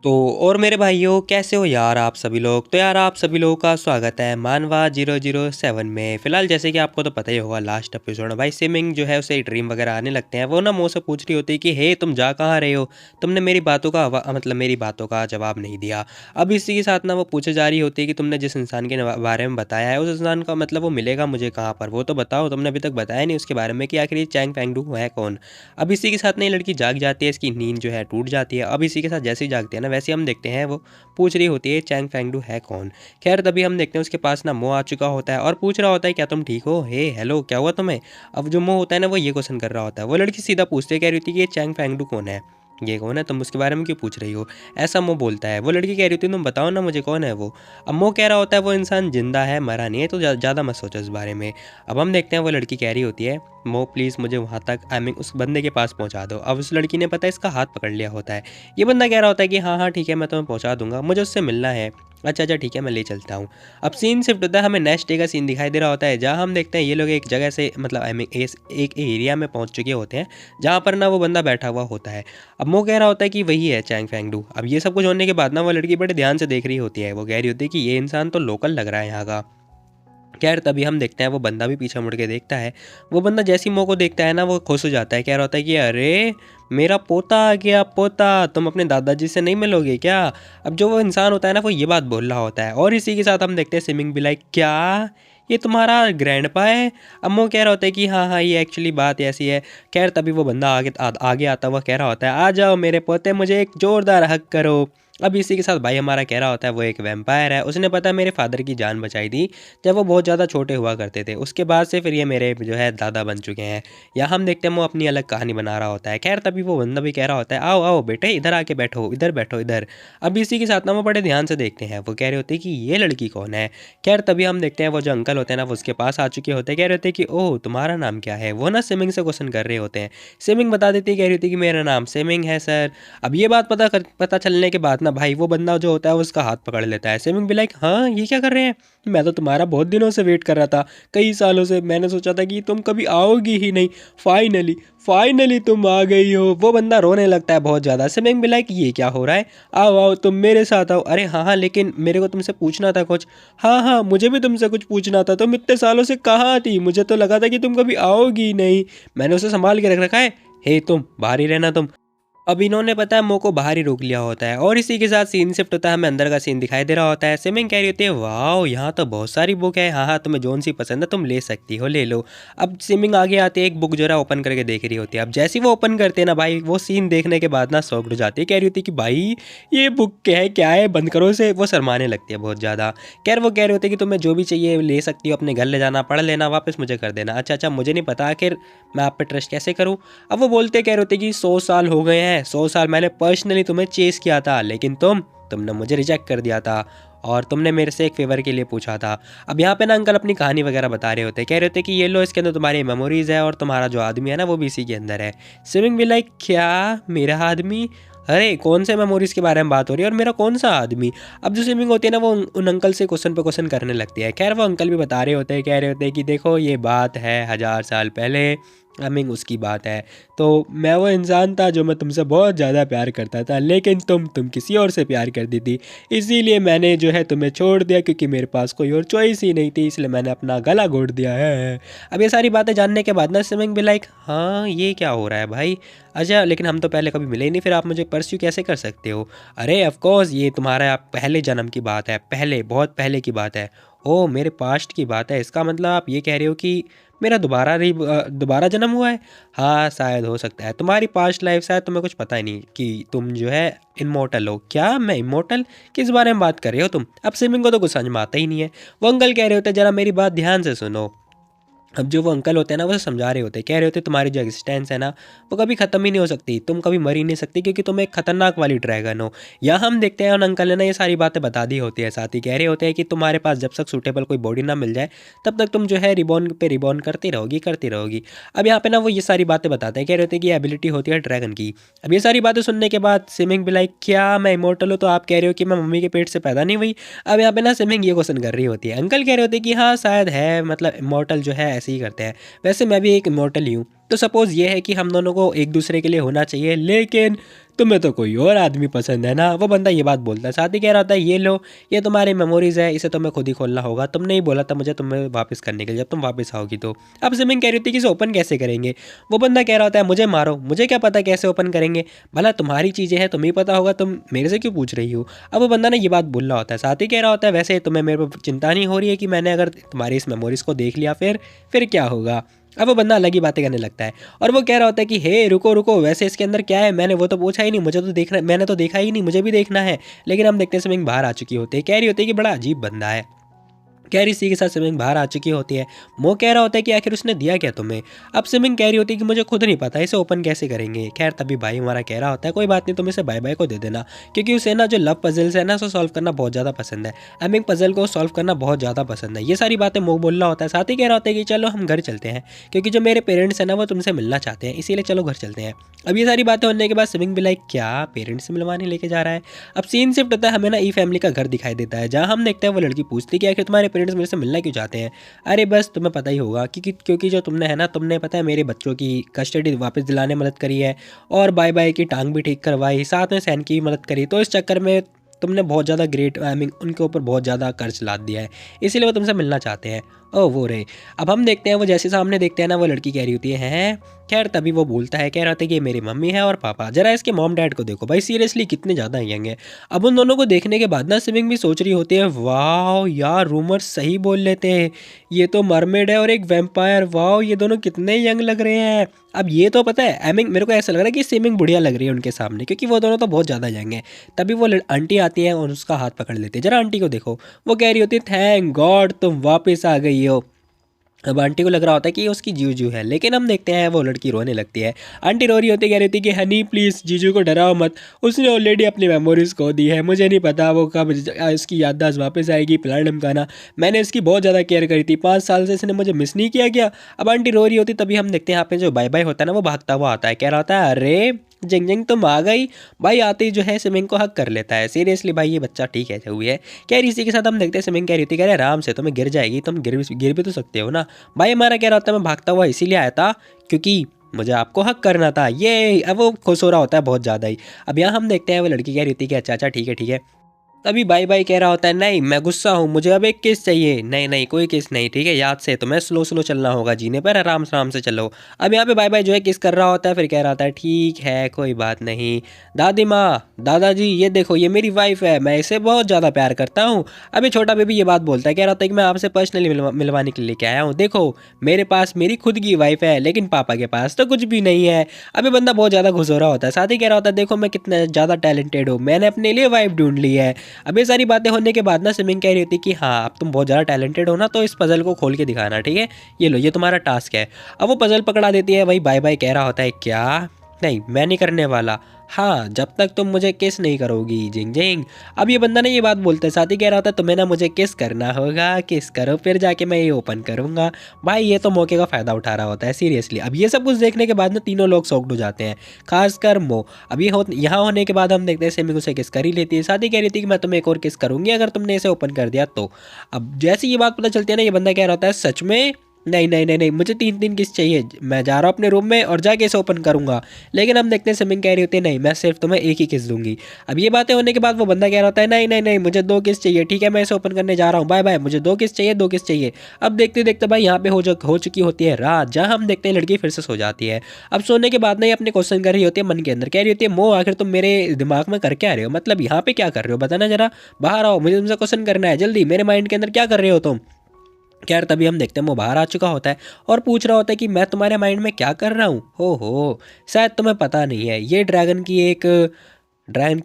तो और मेरे भाइयों कैसे हो यार आप सभी लोग। तो यार आप सभी लोगों का स्वागत है मानवा 007 में। फिलहाल जैसे कि आपको तो पता ही होगा लास्ट एपिसोड में भाई सिमिंग जो है उसे ड्रीम वगैरह आने लगते हैं। वो ना मुँह से पूछ रही होती है कि हे तुम जा कहाँ रहे हो, तुमने मेरी बातों का मतलब मेरी बातों का जवाब नहीं दिया। अब इसी के साथ ना वो पूछे जा रही होती है कि तुमने जिस इंसान के बारे में बताया है उस इंसान का मतलब वो मिलेगा मुझे कहाँ पर, वो तो बताओ, तुमने अभी तक बताया नहीं उसके बारे में कि आखिर ये चैंग फेंगडू है कौन। अब इसी के साथ ना ये लड़की जाग जाती है, इसकी नींद जो है टूट जाती है। अब इसी के साथ जैसे ही जागती है ना वैसे ही हम देखते हैं वो पूछ रही होती है चैंग फेंगडू है कौन। खैर तभी हम देखते हैं उसके पास ना मो आ चुका होता है और पूछ रहा होता है क्या तुम ठीक हो, हे हेलो क्या हुआ तुम्हें। अब जो मो होता है ना वो ये क्वेश्चन कर रहा होता है। वो लड़की सीधा पूछते कह रही होती है कि ये चैंग फेंगडू कौन है, ये कौन है, तुम उसके बारे में क्यों पूछ रही हो। ऐसा मो बोलता है। वो लड़की कह रही होती है तुम बताओ ना मुझे कौन है वो। अब मो कह रहा होता है वो इंसान जिंदा है मरा नहीं है, तो ज़्यादा मत सोचो इस बारे में। अब हम देखते हैं वो लड़की कह रही होती है मो प्लीज़ मुझे वहाँ तक आई मीन उस बंदे के पास पहुँचा दो। अब उस लड़की ने पता है इसका हाथ पकड़ लिया होता है। ये बंदा कह रहा होता है कि हाँ हाँ ठीक है मैं तुम्हें पहुँचा दूंगा, मुझे उससे मिलना है। अच्छा अच्छा ठीक है मैं ले चलता हूँ। अब सीन शिफ्ट होता है, हमें नेक्स्ट डे का सीन दिखाई दे रहा होता है जहाँ हम देखते हैं ये लोग एक जगह से मतलब आई मीन एक एरिया में पहुँच चुके होते हैं जहाँ पर ना वो बंदा बैठा हुआ होता है। अब वो कह रहा होता है कि वही है चैंग फेंगडू। अब ये सब कुछ होने के बाद ना वो लड़की बड़े ध्यान से देख रही होती है। वो कह रही होती है कि ये इंसान तो लोकल लग रहा है यहाँ का। खैर तभी हम देखते हैं वो बंदा भी पीछे मुड़ के देखता है। वो बंदा जैसी मो को देखता है ना वो खुश हो जाता है, कह रहा होता है कि अरे मेरा पोता आ गया, पोता तुम अपने दादाजी से नहीं मिलोगे क्या। अब जो वो इंसान होता है ना वो ये बात बोल रहा होता है और इसी के साथ हम देखते हैं सिमिंग भी लाइक क्या ये तुम्हारा ग्रैंडपा है। अब वो कह रहा होता है कि हाँ हाँ ये एक्चुअली बात ऐसी है। खैर तभी वो बंदा आगे आता हुआ कह रहा होता है आ जाओ मेरे पोते मुझे एक जोरदार हक करो। अब इसी के साथ भाई हमारा कह रहा होता है वो एक वैम्पायर है, उसने पता है मेरे फादर की जान बचाई थी जब वो बहुत ज़्यादा छोटे हुआ करते थे, उसके बाद से फिर ये मेरे जो है दादा बन चुके हैं। यहाँ हम देखते हैं वो अपनी अलग कहानी बना रहा होता है। खैर तभी वो बंदा भी कह रहा होता है आओ आओ बेटे इधर आके बैठो, इधर बैठो इधर। अब इसी के साथ ना वो बड़े ध्यान से देखते हैं। वो कह रहे होते हैं कि ये लड़की कौन है। खैर तभी हम देखते हैं वो जो अंकल होते हैं ना वो उसके पास आ चुके होते हैं। कह रहे होते हैं कि ओह तुम्हारा नाम क्या है। वो ना स्विमिंग से क्वेश्चन कर रहे होते हैं। स्विमिंग बता देती है, कह रही होती है कि मेरा नाम स्विमिंग है सर। अब ये बात पता चलने के बाद ना भाई वो बंदा जो होता है वो उसका हाथ पकड़ लेता है। स्विमिंग भी लाइक हाँ ये क्या कर रहे हैं, मैं तो तुम्हारा बहुत दिनों से वेट कर रहा था, कई सालों से मैंने सोचा था कि तुम कभी आओगी ही नहीं, फाइनली फाइनली तुम आ गई हो। वो बंदा रोने लगता है बहुत ज़्यादा। स्विमिंग भी लाइक ये क्या हो रहा है, आओ आओ तुम मेरे साथ आओ। अरे हाँ हाँ लेकिन मेरे को तुमसे पूछना था कुछ। हाँ हाँ मुझे भी तुमसे कुछ पूछना था, तुम इतने सालों से कहाँ थी, मुझे तो लगा था कि तुम कभी आओगी ही नहीं, मैंने उसे संभाल के रख रखा है। हे तुम बाहर ही रहना तुम। अब इन्होंने पता है मो को बाहर ही रोक लिया होता है और इसी के साथ सीन शिफ्ट होता है, हमें अंदर का सीन दिखाई दे रहा होता है। स्विमिंग कह रही होती है वाओ यहाँ तो बहुत सारी बुक है, हाँ हाँ तुम्हें जोन सी पसंद है तुम ले सकती हो ले लो। अब स्विमिंग आगे आती है, एक बुक जो है ओपन करके देख रही होती है। अब जैसे ही वो ओपन करते हैं ना भाई वो सीन देखने के बाद ना शॉक्ड हो जाती है, कह रही होती है कि भाई ये बुक क्या है बंद करो से। वो शर्माने लगती है बहुत ज़्यादा। खैर वो कह रहे होते हैं कि तुम्हें जो भी चाहिए ले सकती हो, अपने घर ले जाना, पढ़ लेना, वापस मुझे कर देना। अच्छा अच्छा मुझे नहीं पता आखिर मैं आप पे ट्रस्ट कैसे करूँ। अब वो बोलते कह रहे होते कि 100 साल हो गए हैं, 100 साल मैंने पर्सनली तुम्हें चेस किया था लेकिन तुमने मुझे रिजेक्ट कर दिया था और तुमने मेरे से एक फेवर के लिए पूछा था। अब यहाँ पे ना अंकल अपनी कहानी वगैरह बता रहे होते, कह रहे होते कि ये लो इसके अंदर तुम्हारी मेमोरीज है और तुम्हारा जो आदमी है ना वो भी इसी के अंदर है। स्विमिंग भी लाइक क्या मेरा आदमी, अरे कौन से मेमोरीज के बारे में बात हो रही है और मेरा कौन सा आदमी। अब जो स्विमिंग होती है ना वो उन अंकल से क्वेश्चन पे क्वेश्चन करने लगती है। खैर वो अंकल भी बता रहे होते हैं, कह रहे होते हैं कि देखो ये बात है 1000 साल पहले, आई मीन उसकी बात है। तो मैं वो इंसान था जो मैं तुमसे बहुत ज़्यादा प्यार करता था लेकिन तुम किसी और से प्यार करती थी, इसीलिए मैंने जो है तुम्हें छोड़ दिया क्योंकि मेरे पास कोई और चॉइस ही नहीं थी, इसलिए मैंने अपना गला घोट दिया है। अब ये सारी बातें जानने के बाद ना स्विमिंग भी लाइक हाँ ये क्या हो रहा है भाई। अच्छा लेकिन हम तो पहले कभी मिले ही नहीं, फिर आप मुझे परस्यू कैसे कर सकते हो। अरे ऑफकोर्स ये तुम्हारा पहले जन्म की बात है, पहले बहुत पहले की बात है। ओ मेरे पास्ट की बात है, इसका मतलब आप ये कह रहे हो कि मेरा दोबारा जन्म हुआ है। हाँ शायद हो सकता है तुम्हारी पास्ट लाइफ, शायद तुम्हें कुछ पता ही नहीं कि तुम जो है इमोर्टल हो। क्या मैं इमोर्टल, किस बारे में बात कर रहे हो तुम। अब स्विमिंग को तो कुछ समझ में आता ही नहीं है। वो अंकल कह रहे होते जरा मेरी बात ध्यान से सुनो। अब जो वो अंकल होते हैं ना वो समझा रहे होते हैं, कह रहे होते तुम्हारी जो एग्जिस्टेंस है ना वो कभी ख़त्म ही नहीं हो सकती, तुम कभी मर ही नहीं सकती क्योंकि तुम एक खतरनाक वाली ड्रैगन हो। यहाँ हम देखते हैं उन अंकल ने ना ये सारी बातें बता दी होती है, साथ ही कह रहे होते हैं कि तुम्हारे पास जब तक सूटेबल कोई बॉडी ना मिल जाए तब तक तुम जो है रिबॉर्न पे रिबॉर्न करती रहोगी करती रहोगी। अब यहाँ पे ना वो ये सारी बातें बताते हैं, कह रहे होते हैं कि एबिलिटी होती है ड्रैगन की। अब ये सारी बातें सुनने के बाद स्विमिंग भी लाइक क्या मैं इमोर्टल हूँ तो आप कह रहे हो कि मैं मम्मी के पेट से पैदा नहीं हुई। अब यहाँ पे ना स्विमिंग ये क्वेश्चन कर रही होती है, अंकल कह रहे होते हैं कि हाँ शायद है, मतलब इमोर्टल जो है ऐसे ही करते हैं, वैसे मैं भी एक इमॉर्टल ही हूँ। तो सपोज़ ये है कि हम दोनों को एक दूसरे के लिए होना चाहिए, लेकिन तुम्हें तो कोई और आदमी पसंद है ना। वो बंदा ये बात बोलता है, साथ ही कह रहा होता है ये लो, ये तुम्हारी मेमोरीज है, इसे तुम्हें खुद ही खोलना होगा, तुमने ही बोला था मुझे तुम्हें वापस करने के लिए, जब तुम वापस आओगी तो। अब स्विमिंग कह रही होती कि इसे ओपन कैसे करेंगे। वो बंदा कह रहा होता है मुझे मारो, मुझे क्या पता कैसे ओपन करेंगे, भला तुम्हारी चीज़ें हैं, तुम्हें पता होगा, तुम मेरे से क्यों पूछ रही हो। अब वो बंदा ना ये बात बोल रहा होता है, साथ ही कह रहा होता है वैसे तुम्हें मेरे पर चिंता नहीं हो रही है कि मैंने अगर तुम्हारी इस मेमोरीज को देख लिया फिर क्या होगा। अब वो बंदा अलग ही बातें करने लगता है और वो कह रहा होता है कि हे रुको रुको, वैसे इसके अंदर क्या है, मैंने वो तो पूछा ही नहीं, मुझे तो देखना, मैंने तो देखा ही नहीं, मुझे भी देखना है। लेकिन हम देखते हैं स्विमिंग बाहर आ चुकी होती है, कह रही होती है कि बड़ा अजीब बंदा है। कैरी सी के साथ स्विमिंग बाहर आ चुकी होती है। मो कह रहा होता है कि आखिर उसने दिया क्या तुम्हें। अब स्विमिंग कह रही होती है कि मुझे खुद नहीं पता इसे ओपन कैसे करेंगे। खैर तभी भाई हमारा कह रहा होता है कोई बात नहीं, तुम इसे बाय बाय को दे देना, क्योंकि उसे ना जो लव पजल्स है ना उसे सॉल्व करना बहुत ज़्यादा पसंद है। एमिंग पजल को सॉल्व करना बहुत ज़्यादा पसंद है। ये सारी बातें मो बोल रहा होता है, साथ ही कह रहा होता है कि चलो हम घर चलते हैं, क्योंकि जो मेरे पेरेंट्स हैं ना वो तुमसे मिलना चाहते हैं, इसीलिए चलो घर चलते हैं। अब ये सारी बातें होने के बाद स्विमिंग भी लाइक क्या पेरेंट्स से मिलवाने लेके जा रहा है। अब सीन शिफ्ट होता है, हमें ना ई फैमिली का घर दिखाई देता है, जहाँ हम देखते हैं वो लड़की पूछती है कि आखिर तुम्हारे पेरेंट्स मेरे से मिलना क्यों चाहते हैं। अरे बस तुम्हें पता ही होगा क्योंकि जो तुमने है ना, तुमने पता है मेरे बच्चों की कस्टडी वापस दिलाने में मदद करी है, और बाय बाय की टांग भी ठीक करवाई, साथ में सैन की भी मदद करी, तो इस चक्कर में तुमने बहुत ज़्यादा ग्रेट आई मीन उनके ऊपर बहुत ज़्यादा कर्ज लाद दिया है, इसीलिए वो तुमसे मिलना चाहते हैं। ओ वो रहे। अब हम देखते हैं वो जैसे सामने देखते हैं ना, वो लड़की कह रही होती है। खैर तभी वो बोलता है, कह रहा था कि ये मेरी मम्मी है और पापा, जरा इसके मॉम डैड को देखो भाई, सीरियसली कितने ज़्यादा यंग है। अब उन दोनों को देखने के बाद ना स्विमिंग भी सोच रही होती है वाह यार रूमर्स सही बोल लेते हैं, ये तो मरमेड है और एक वैम्पायर, वाह ये दोनों कितने यंग लग रहे हैं। अब ये तो पता है एमिंग, मेरे को ऐसा लग रहा है कि स्विमिंग बढ़िया लग रही है उनके सामने, क्योंकि वो दोनों तो बहुत ज़्यादा यंग है। तभी वो आंटी आती है और उसका हाथ पकड़ लेती है, जरा आंटी को देखो। वो कह रही होती है थैंक गॉड तुम वापस आ गई हो। अब आंटी को लग रहा होता है कि ये उसकी जीजू है, लेकिन हम देखते हैं वो लड़की रोने लगती है। आंटी रो रही होती है, कह रही थी कि हनी प्लीज़ जीजू को डराओ मत, उसने ऑलरेडी अपनी मेमोरीज खो दी है, मुझे नहीं पता वो कब इसकी याददाश्त वापस आएगी, प्लान ढमकाना, मैंने इसकी बहुत ज़्यादा केयर करी थी, 5 साल से इसने मुझे मिस नहीं किया क्या। अब आंटी रो रही होती, तभी हम देखते हैं यहाँ पे जो बाय बाय होता है ना, वो भागता हुआ आता है, कह रहा होता है अरे जिंग जिंग तुम आ गई। भाई आते ही जो है स्विमिंग को हक कर लेता है, सीरियसली भाई ये बच्चा ठीक है हुई है। कह रही इसी के साथ हम देखते हैं स्विमिंग कह रही थी, कह रहे आराम से, तुम्हें गिर जाएगी, तुम गिर भी तो सकते हो ना। भाई हमारा कह रहा होता है मैं भागता हुआ इसीलिए आया था क्योंकि मुझे आपको हक करना था। ये अब वो खुश हो रहा होता है बहुत ज़्यादा ही। अब यहाँ हम देखते हैं वो लड़की कह रही थी कि अच्छा अच्छा ठीक है ठीक है। तभी बाई बाई कह रहा होता है नहीं मैं गुस्सा हूँ, मुझे अब एक किस चाहिए। नहीं नहीं कोई किस नहीं, ठीक है याद से तुम्हें स्लो स्लो चलना होगा, जीने पर आराम से चलो। अब यहाँ पे बाई बाई जो है किस कर रहा होता है, फिर कह रहा होता है ठीक है कोई बात नहीं। दादी माँ दादाजी ये देखो ये मेरी वाइफ है, मैं इसे बहुत ज़्यादा प्यार करता हूँ। अभी छोटा बेबी ये बात बोलता है, कह रहा होता है कि मैं आपसे पर्सनली मिलवाने के लिए लेके आया हूँ, देखो मेरे पास मेरी खुद की वाइफ है लेकिन पापा के पास तो कुछ भी नहीं है। अभी बंदा बहुत ज़्यादा खुश हो रहा होता है, साथ ही कह रहा होता है देखो मैं कितना ज़्यादा टैलेंटेड हूँ, मैंने अपने लिए वाइफ ढूंढ ली है। अब ये सारी बातें होने के बाद ना स्विमिंग कह रही थी कि हाँ अब तुम बहुत ज़्यादा टैलेंटेड हो ना, तो इस पजल को खोल के दिखाना, ठीक है ये लो ये तुम्हारा टास्क है। अब वो पजल पकड़ा देती है, वही बाय बाय कह रहा होता है क्या नहीं मैं नहीं करने वाला, हाँ जब तक तुम मुझे किस नहीं करोगी जिंग जिंग। अब ये बंदा ना ये बात बोलता है, साथ ही कह रहा था तुम्हें ना मुझे किस करना होगा, किस करो फिर जाके मैं ये ओपन करूंगा। भाई ये तो मौके का फ़ायदा उठा रहा होता है सीरियसली। अब ये सब कुछ देखने के बाद ना तीनों लोग शॉक्ड हो जाते हैं, खासकर मो। अब ये यहाँ होने के बाद हम देखते हैं सेमिंग उसे किस कर ही लेती है, साथ ही कह रही थी कि मैं तुम्हें एक और किस करूँगी अगर तुमने इसे ओपन कर दिया तो। अब जैसे ये बात पता चलती है ना, ये बंदा कह रहा होता है सच में नहीं नहीं नहीं नहीं मुझे 3 3 किस चाहिए, मैं जा रहा हूँ अपने रूम में और जाके इसे ओपन करूँगा। लेकिन हम देखते हैं स्विमिंग कह रही होती है नहीं मैं सिर्फ तुम्हें एक ही किस दूंगी। अब ये बातें होने के बाद वो बंदा कह रहा होता है नहीं नहीं नहीं मुझे 2 किस चाहिए, ठीक है मैं इसे ओपन करने जा रहा हूँ, बाय बाय, मुझे 2 किस चाहिए 2 किस चाहिए। अब देखते देखते भाई यहाँ पे हो चुकी होती है रात, जहाँ हम देखते हैं लड़की फिर से सो जाती है। अब सोने के बाद ना ये अपने क्वेश्चन कर रही होती है मन के अंदर, कह रही होती है मो आखिर तुम मेरे दिमाग में कर क्या रहे हो, मतलब यहाँ पे क्या कर रहे हो बताना जरा, बाहर आओ मुझे तुमसे क्वेश्चन करना है जल्दी, मेरे माइंड के अंदर क्या कर रहे हो तुम। खैर तभी हम देखते हैं वो बाहर आ चुका होता है और पूछ रहा होता है कि मैं तुम्हारे माइंड में क्या कर रहा हूँ। हो शायद तुम्हें पता नहीं है, ये ड्रैगन की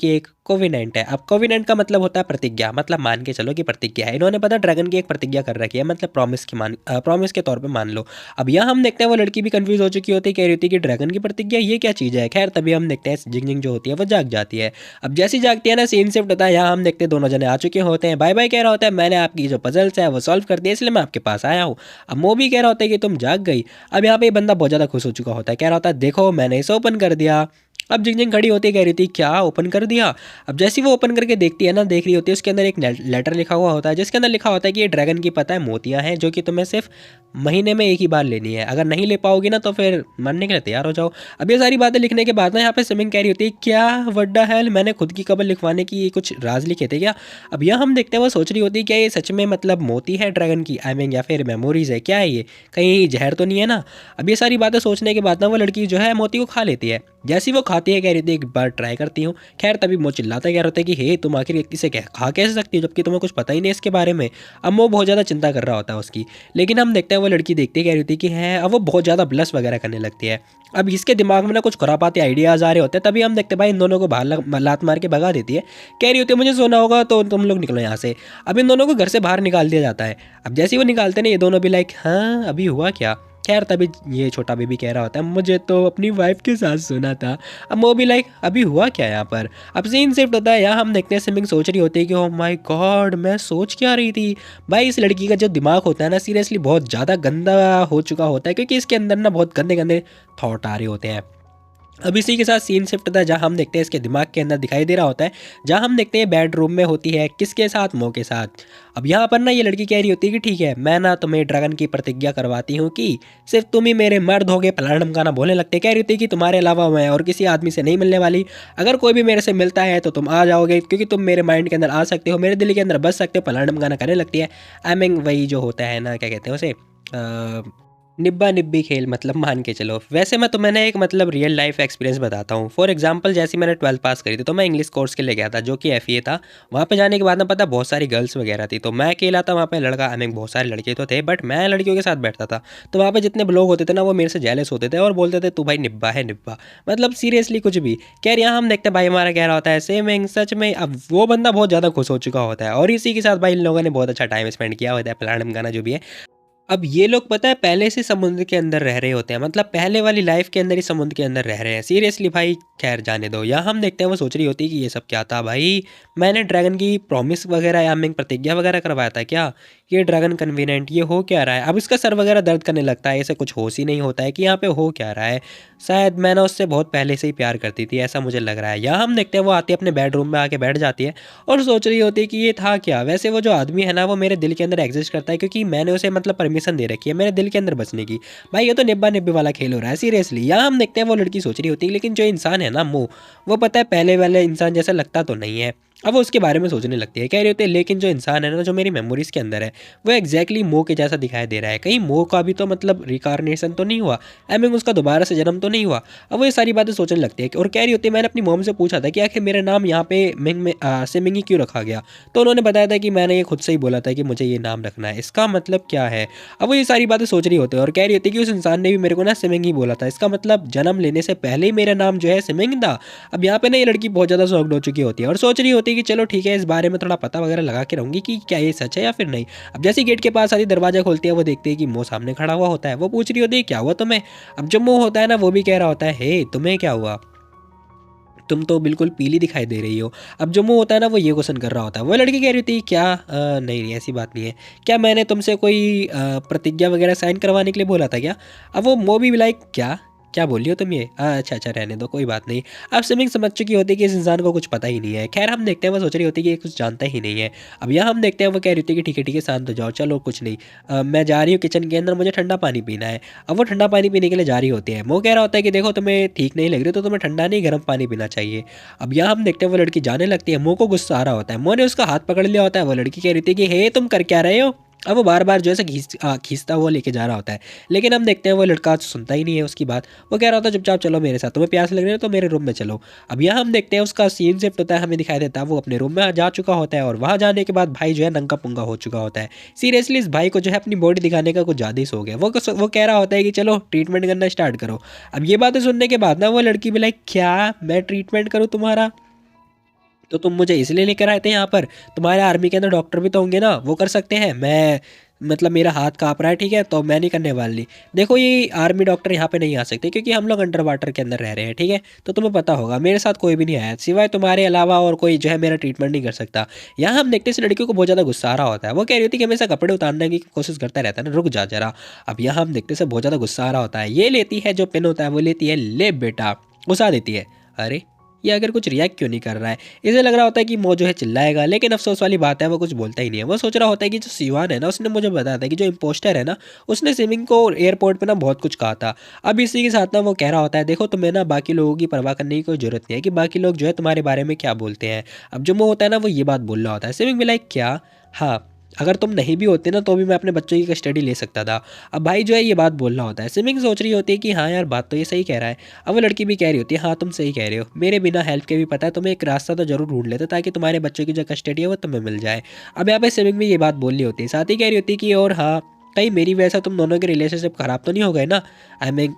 एक कोविनेंट है। अब कोविनेंट का मतलब होता है प्रतिज्ञा, मतलब मान के चलो कि प्रतिज्ञा है, इन्होंने पता ड्रैगन की एक प्रतिज्ञा कर रखी है, मतलब प्रॉमिस के तौर पे मान लो। अब यहाँ हम देखते हैं वो लड़की भी कंफ्यूज हो चुकी होती है, कह रही होती है कि ड्रैगन की प्रतिज्ञा ये क्या चीज़ है। खैर तभी हम देखते हैं जिंग जिंग जो होती है वो जाग जाती है। अब जैसी जागती है ना सीन शिफ्ट होता है, यहाँ हम देखते हैं दोनों जने आ चुके होते हैं। बाय बाय कह रहा होता है मैंने आपकी जो पजल्स है वो सॉल्व कर दिया इसलिए मैं आपके पास आया हूँ। अब वो भी कह रहा होता है कि तुम जाग गई। अब यहाँ पे बंदा बहुत ज़्यादा खुश हो चुका होता है, कह रहा होता है देखो मैंने इसे ओपन कर दिया। अब जिंग खड़ी होती है, कह रही थी क्या ओपन कर दिया। अब जैसे वो ओपन करके देखती है ना, देख रही होती है उसके अंदर एक लेटर लिखा हुआ होता है, जिसके अंदर लिखा होता है कि ये ड्रैगन की पता है मोतियां हैं जो कि तुम्हें सिर्फ महीने में एक ही बार लेनी है, अगर नहीं ले पाओगी ना तो फिर मरने के लिए तैयार हो जाओ। अब ये सारी बातें लिखने के बाद ना यहाँ पे स्विमिंग कह रही होती है क्या वड्डा हेल, मैंने खुद की कबर लिखवाने की ये कुछ राज लिखे थे क्या। अब यहाँ हम देखते हैं वो सोच रही होती है क्या ये सच में मतलब मोती है ड्रैगन की, आई मीन या फिर मेमोरीज है, क्या है ये, कहीं जहर तो नहीं है ना। अब ये सारी बातें सोचने के बाद ना वो लड़की जो है मोती को खा लेती है। जैसी वो खाती है कह रही थी एक बार ट्राई करती हूँ। खैर तभी वो चिल्लाता कह रहा होता है कि हे तुम आखिर इसे खा कैसे सकती हो जबकि तुम्हें कुछ पता ही नहीं इसके बारे में। अब वो बहुत ज़्यादा चिंता कर रहा होता है उसकी। लेकिन हम देखते हैं वो लड़की देखती कह रही होती कि है, अब वो बहुत ज़्यादा ब्लश वगैरह करने लगती है। अब इसके दिमाग में ना कुछ खुरापाती आइडियाज़ आ रहे होते हैं, तभी हम देखते हैं भाई इन दोनों को बाहर लात मार के भगा देती है। कह रही होती है मुझे सोना होगा तो तुम लोग निकलो यहाँ से। अब इन दोनों को घर से बाहर निकाल दिया जाता है। अब जैसे ही वो निकालते ना ये दोनों भी लाइक हाँ अभी हुआ क्या। खैर तभी ये छोटा बेबी कह रहा होता है मुझे तो अपनी वाइफ के साथ सोना था। अब वो भी लाइक अभी हुआ क्या यहाँ पर। अब सीन शिफ्ट होता है, यहाँ हम देखते हैं स्विमिंग सोच रही होती है कि ओह माय गॉड मैं सोच क्या रही थी। भाई इस लड़की का जो दिमाग होता है ना सीरियसली बहुत ज़्यादा गंदा हो चुका होता है, क्योंकि इसके अंदर ना बहुत गंदे गंदे थॉट आ रहे होते हैं। अब इसी के साथ सीन शिफ्ट होता है जहाँ हम देखते हैं इसके दिमाग के अंदर दिखाई दे रहा होता है, जहाँ हम देखते हैं बेडरूम में होती है किसके साथ, मो के साथ। अब यहाँ पर ना ये लड़की कह रही होती है कि ठीक है मैं ना तुम्हें ड्रैगन की प्रतिज्ञा करवाती हूँ कि सिर्फ तुम ही मेरे मर्द होगे, फलाना ढमकाना बोलने लगते। कह रही थी कि तुम्हारे अलावा मैं और किसी आदमी से नहीं मिलने वाली, अगर कोई भी मेरे से मिलता है तो तुम आ जाओगे क्योंकि तुम मेरे माइंड के अंदर आ सकते हो, मेरे दिल के अंदर बस सकते हो, फलाना ढमकाना करने लगती है। आई मीन वही जो होता है ना क्या कहते हैं उसे निब्बा निब्बी खेल, मतलब मान के चलो। वैसे मैं तुम्हें ना एक मतलब रियल लाइफ एक्सपीरियंस बताता हूँ। फॉर एग्जांपल जैसे मैंने 12th पास करी थी तो मैं इंग्लिश कोर्स के लिए गया था जो कि FEA था। वहाँ पे जाने के बाद ना पता बहुत सारी गर्ल्स वगैरह थी, तो मैं अकेला था वहाँ पे लड़का, आई मीन बहुत सारे लड़के तो थे बट मैं लड़कियों के साथ बैठता था। तो वहाँ पे जितने लोग होते थे ना वो मेरे से जेलस होते थे और बोलते थे तू भाई निब्बा है निब्बा, मतलब सीरियसली कुछ भी। खैर यहाँ हम देखते हैं भाई हमारा कह रहा होता है सेमिंग सच में। अब वो बंदा बहुत ज़्यादा खुश हो चुका होता है और इसी के साथ भाई इन लोगों ने बहुत अच्छा टाइम स्पेंड किया होता है, प्लान गाना जो भी है। अब ये लोग पता है पहले से समुद्र के अंदर रह रहे होते हैं, मतलब पहले वाली लाइफ के अंदर ही समुद्र के अंदर रह रहे हैं सीरियसली भाई। खैर जाने दो। यहाँ हम देखते हैं वो सोच रही होती है कि ये सब क्या था भाई, मैंने ड्रैगन की प्रॉमिस वगैरह या मैं प्रतिज्ञा वगैरह करवाया था क्या, ये ड्रैगन कन्वीनेंट ये हो क्या रहा है। अब इसका सर वगैरह दर्द करने लगता है, ऐसे कुछ होश ही नहीं होता है कि यहाँ पे हो क्या रहा है। शायद मैं ना उससे बहुत पहले से ही प्यार करती थी ऐसा मुझे लग रहा है। यहाँ हम देखते हैं वो आती है अपने बेडरूम में आके बैठ जाती है और सोच रही होती है कि ये था क्या। वैसे वो जो आदमी है ना वो मेरे दिल के अंदर एग्जिस्ट करता है क्योंकि मैंने उसे मतलब परमिशन दे रखी है मेरे दिल के अंदर बसने की। भाई ये तो निब्बा निब्बी वाला खेल हो रहा है सीरियसली। यहाँ हम देखते हैं वो लड़की सोच रही होती है लेकिन जो इंसान है ना वो पता है पहले वाले इंसान जैसा लगता तो नहीं है। अब वो उसके बारे में सोचने लगती है, कह रही होती है लेकिन जो इंसान है ना जो मेरी मेमोरीज के अंदर है वो एग्जैक्टली मो के जैसा दिखाई दे रहा है, कहीं मो का भी तो मतलब रिकारनेशन तो नहीं हुआ, आई मीन उसका दोबारा से जन्म तो नहीं हुआ। अब वो ये सारी बातें सोचने लगती है और कह रही होती है मैंने अपनी मॉम से पूछा था कि आखिर मेरा नाम यहाँ पे मिंग में से मिंगी क्यों रखा गया, तो उन्होंने बताया था कि मैंने ये खुद से ही बोला था कि मुझे ये नाम रखना है, इसका मतलब क्या है। अब वो ये सारी बातें सोच रही होती है और कह रही होती है कि उस इंसान ने भी मेरे को ना सिमिंग ही बोला था, इसका मतलब जन्म लेने से पहले ही मेरा नाम जो है सिमिंग था। अब यहाँ पे ना ये लड़की बहुत ज़्यादा शॉक्ड हो चुकी होती है और सोच रही होती है कि चलो ठीक है इस बारे में थोड़ा पता वगैरह लगा के रहूंगी कि क्या ये सच है या फिर नहीं। अब जैसे गेट के पास आती दरवाजा खोलती है वो देखते हैं कि मो सामने खड़ा हुआ होता है। वो पूछ रही होती है क्या हुआ तुम्हें। अब जब मो होता है ना वो भी कह रहा होता है हे तुम्हें क्या हुआ, तुम तो बिल्कुल पीली दिखाई दे रही हो। अब जो मुँह होता है ना वो ये क्वेश्चन कर रहा होता है। वो लड़की कह रही थी क्या नहीं नहीं ऐसी बात नहीं है, क्या मैंने तुमसे कोई प्रतिज्ञा वगैरह साइन करवाने के लिए बोला था क्या। अब वो मो भी लाइक क्या क्या बोल रही हो तुम ये, अच्छा अच्छा रहने दो कोई बात नहीं। अब स्विमिंग समझ चुकी होती है कि इस इंसान को कुछ पता ही नहीं है। खैर हम देखते हैं वो सोच रही होती है कि ये कुछ जानता ही नहीं है। अब यहाँ हम देखते हैं वो कह रही होती है कि ठीक है शांत हो जाओ चलो कुछ नहीं, मैं जा रही हूँ किचन के अंदर मुझे ठंडा पानी पीना है। अब वो ठंडा पानी पीने के लिए जा रही होती है। वो कह रहा होता है कि देखो तुम्हें ठीक नहीं लग रही तो तुम्हें ठंडा नहीं गर्म पानी पीना चाहिए। अब यहाँ हम देखते हैं वो लड़की जाने लगती है। मुँह को गुस्सा आ रहा होता है, मुँह ने उसका हाथ पकड़ लिया होता है। वो लड़की कह रही थी कि हे तुम कर क्या रहे हो। अब वो बार बार जो है खींचता हुआ लेके जा रहा होता है, लेकिन हम देखते हैं वो लड़का सुनता ही नहीं है उसकी बात। वो कह रहा होता है चुपचाप चलो मेरे साथ, तुम्हें प्यास लग रही है तो मेरे रूम में चलो। अब यहाँ हम देखते हैं उसका सीन शिफ्ट होता है, हमें दिखाई देता है वो अपने रूम में जा चुका होता है और वहाँ जाने के बाद भाई जो है नंगा पुंगा हो चुका होता है। सीरियसली इस भाई को जो है अपनी बॉडी दिखाने का कुछ ज़्यादा ही शौक है। वो कह रहा होता है कि चलो ट्रीटमेंट करना स्टार्ट करो। अब ये बातें सुनने के बाद ना वो लड़की भी लाइक क्या मैं ट्रीटमेंट करूँ तुम्हारा, तो तुम मुझे इसलिए लेकर आए थे यहाँ पर, तुम्हारे आर्मी के अंदर डॉक्टर भी तो होंगे ना वो कर सकते हैं, मैं मतलब मेरा हाथ काँप रहा है ठीक है तो मैं नहीं करने वाली। देखो ये आर्मी डॉक्टर यहाँ पे नहीं आ सकते क्योंकि हम लोग अंडर वाटर के अंदर रह रहे हैं ठीक है, तो तुम्हें पता होगा मेरे साथ कोई भी नहीं आया सिवाय तुम्हारे अलावा और कोई जो है मेरा ट्रीटमेंट नहीं कर सकता। यहाँ हम देखते इस लड़की को बहुत ज़्यादा गुस्सा आ रहा होता है। वो कह रही होती कि हमेशा कपड़े उतारने की कोशिश करता रहता है ना, रुक जा जरा। अब यहाँ हम देखते से बहुत ज़्यादा गुस्सा आ रहा होता है। ये लेती है जो पेन होता है वो लेती है, ले बेटा घुसा देती है। अरे ये अगर कुछ रिएक्ट क्यों नहीं कर रहा है। इसे लग रहा होता है कि वो जो है चिल्लाएगा, लेकिन अफसोस वाली बात है वो कुछ बोलता ही नहीं है। वो सोच रहा होता है कि जो सिवान है ना, उसने मुझे बताया था कि जो इम्पोस्टर है ना, उसने सिमिंग को एयरपोर्ट पे ना बहुत कुछ कहा था। अब इसी के साथ ना वो कह रहा होता है, देखो तुम्हें ना बाकी लोगों की परवाह करने की कोई जरूरत नहीं है कि बाकी लोग जो है तुम्हारे बारे में क्या बोलते हैं। अब जो वो होता है ना, वो ये बात बोल रहा होता है। सिमिंग भी लाइक क्या, हाँ अगर तुम नहीं भी होते ना तो भी मैं अपने बच्चों की कस्टडी ले सकता था। अब भाई जो है ये बात बोल रहा होता है। सिमिंग सोच रही होती है कि हाँ यार बात तो ये सही कह रहा है। अब वो लड़की भी कह रही होती है, हाँ तुम सही कह रहे हो, मेरे बिना हेल्प के भी पता है तुम्हें एक रास्ता तो जरूर ढूंढ लेते ताकि तुम्हारे बच्चों की जो कस्टडी है वो तुम्हें मिल जाए। अब यहाँ पे सिमिंग भी ये बात बोल रही होती है, साथ ही कह रही होती है कि और हाँ कहीं मेरी वजह से तुम दोनों के रिलेशनशिप खराब तो नहीं हो गए ना। आई मीन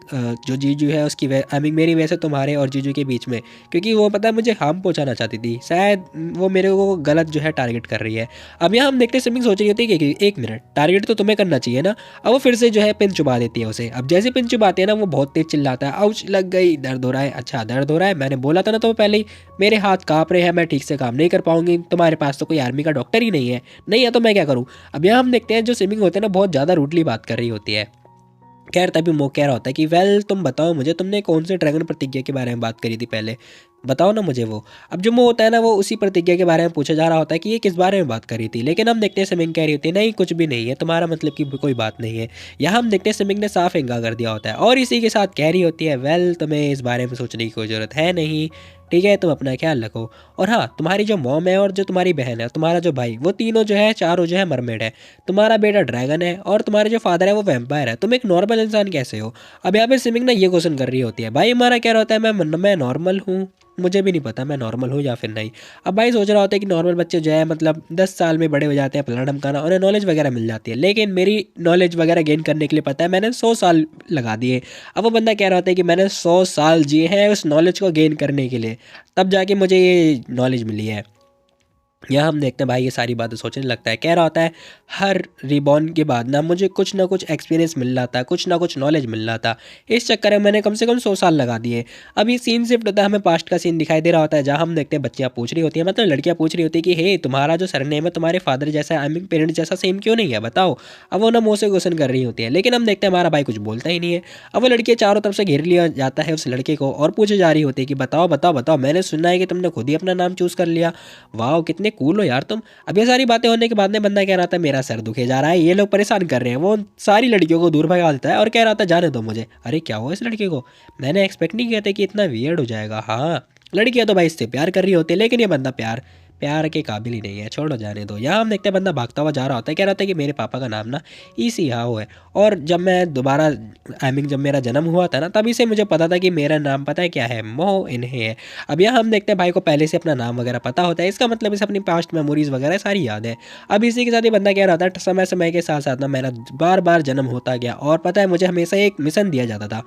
जो जीजू है उसकी आई मीन मेरी वजह से तुम्हारे और जीजू के बीच में, क्योंकि वो पता है मुझे हार्म पहुंचाना चाहती थी, शायद वो मेरे को गलत जो है टारगेट कर रही है। अब यहाँ हम देखते हैं सिमिंग सोच रही होती है कि एक मिनट, टारगेट तो तुम्हें करना चाहिए ना। अब वो फिर से जो है पिन चुबा देती है उसे। अब जैसे पिन चुबाते हैं ना, वो बहुत तेज चिल्लाता है, आउच लग गई, दर्द हो रहा है। अच्छा दर्द हो रहा है, मैंने बोला था ना तो पहले ही, मेरे हाथ काँप रहे हैं, मैं ठीक से काम नहीं कर पाऊंगी, तुम्हारे पास तो कोई आर्मी का डॉक्टर ही नहीं है तो मैं क्या करूँ। अब यहाँ हम देखते हैं जो सिमिंग होते हैं ना, बहुत ज़्यादा रूडली बात कर रही होती है। खैर तभी वो कह रहा होता है कि वेल तुम बताओ मुझे, तुमने कौन से ड्रैगन प्रतिज्ञा के बारे में बात करी थी पहले, बताओ ना मुझे वो। अब जो वो होता है ना, वो उसी प्रतिज्ञा के बारे में पूछा जा रहा होता है कि ये किस बारे में बात करी थी, लेकिन हम देखते हैं सिमिंग कह रही होती है नहीं कुछ भी नहीं है, तुम्हारा मतलब की कोई बात नहीं है। यहाँ हम देखते हैं सिमिंग ने साफ इनकार कर दिया होता है और इसी के साथ कह रही होती है, वेल तुम्हें इस बारे में सोचने की कोई ज़रूरत है नहीं, ठीक है तुम अपना ख्याल रखो। और हाँ तुम्हारी जो मॉम है और जो तुम्हारी बहन है, तुम्हारा जो भाई, वो तीनों जो है चारों जो है मरमेड है, तुम्हारा बेटा ड्रैगन है और तुम्हारे जो फादर है वो वैम्पायर है, तुम एक नॉर्मल इंसान कैसे हो। अब यहाँ पे सिमिंग ना ये क्वेश्चन कर रही होती है। भाई हमारा क्या होता है, मैं नॉर्मल हूँ, मुझे भी नहीं पता मैं नॉर्मल हूँ या फिर नहीं। अब भाई सोच रहा होता है कि नॉर्मल बच्चे जो है मतलब 10 साल में बड़े हो जाते हैं, फलाना ढमकाना, उन्हें नॉलेज वगैरह मिल जाती है, लेकिन मेरी नॉलेज वगैरह गेन करने के लिए पता है मैंने 100 साल लगा दिए। अब वो बंदा कह रहा होता है कि मैंने 100 साल जिए हैं उस नॉलेज को गेन करने के लिए, तब जाके मुझे ये नॉलेज मिली है। यहाँ हम देखते हैं भाई ये सारी बातें सोचने लगता है, कह रहा होता है हर रिबॉर्न के बाद ना मुझे कुछ ना कुछ एक्सपीरियंस मिल रहा था, कुछ ना कुछ नॉलेज मिल रहा था, इस चक्कर में मैंने कम से कम 100 साल लगा दिए। अब ये सीन शिफ्ट होता है, हमें पास्ट का सीन दिखाई दे रहा होता है, जहाँ हम देखते हैं बच्चियाँ पूछ रही होती है, मतलब लड़कियाँ पूछ रही होती है कि हे तुम्हारा जो सरनेम है तुम्हारे फादर जैसा, आई मीन पेरेंट्स जैसा सेम क्यों नहीं है बताओ। अब वो ना मुँह से क्वेश्चन कर रही होती है, लेकिन हम देखते हैं हमारा भाई कुछ बोलता ही नहीं है। अब वो लड़कियाँ चारों तरफ से घेर लिया जाता है उस लड़के को और पूछे जा रही होती है कि बताओ बताओ बताओ, मैंने सुना है कि तुमने खुद ही अपना नाम चूज़ कर लिया, वाह कितने कूल हो यार तुम। अब ये सारी बातें होने के बाद में बंदा कह रहा था मेरा सर दुखे जा रहा है, ये लोग परेशान कर रहे हैं, वो सारी लड़कियों को दूर भगा देता है और कह रहा था जाने दो मुझे। अरे क्या हुआ इस लड़के को, मैंने एक्सपेक्ट नहीं किया था कि इतना वियर्ड हो जाएगा। हाँ लड़कियां तो भाई इससे प्यार कर रही होती है, लेकिन ये बंदा प्यार प्यार के काबिल ही नहीं है, छोड़ो जाने दो। यहाँ हम देखते हैं बंदा भागता हुआ जा रहा होता है, कह रहा था कि मेरे पापा का नाम ना ईसी हाओ है, और जब मैं दोबारा आई मीन जब मेरा जन्म हुआ था ना तभी से मुझे पता था कि मेरा नाम पता है क्या है, मोह इन्हें है। अब यहाँ हम देखते हैं भाई को पहले से अपना नाम वगैरह पता होता है, इसका मतलब इसे अपनी पास्ट मेमोरीज वगैरह सारी याद है। अब इसी के साथ ही बंदा कह रहा था समय समय के साथ साथ ना मेरा बार बार जन्म होता गया, और पता है मुझे हमेशा एक मिशन दिया जाता था,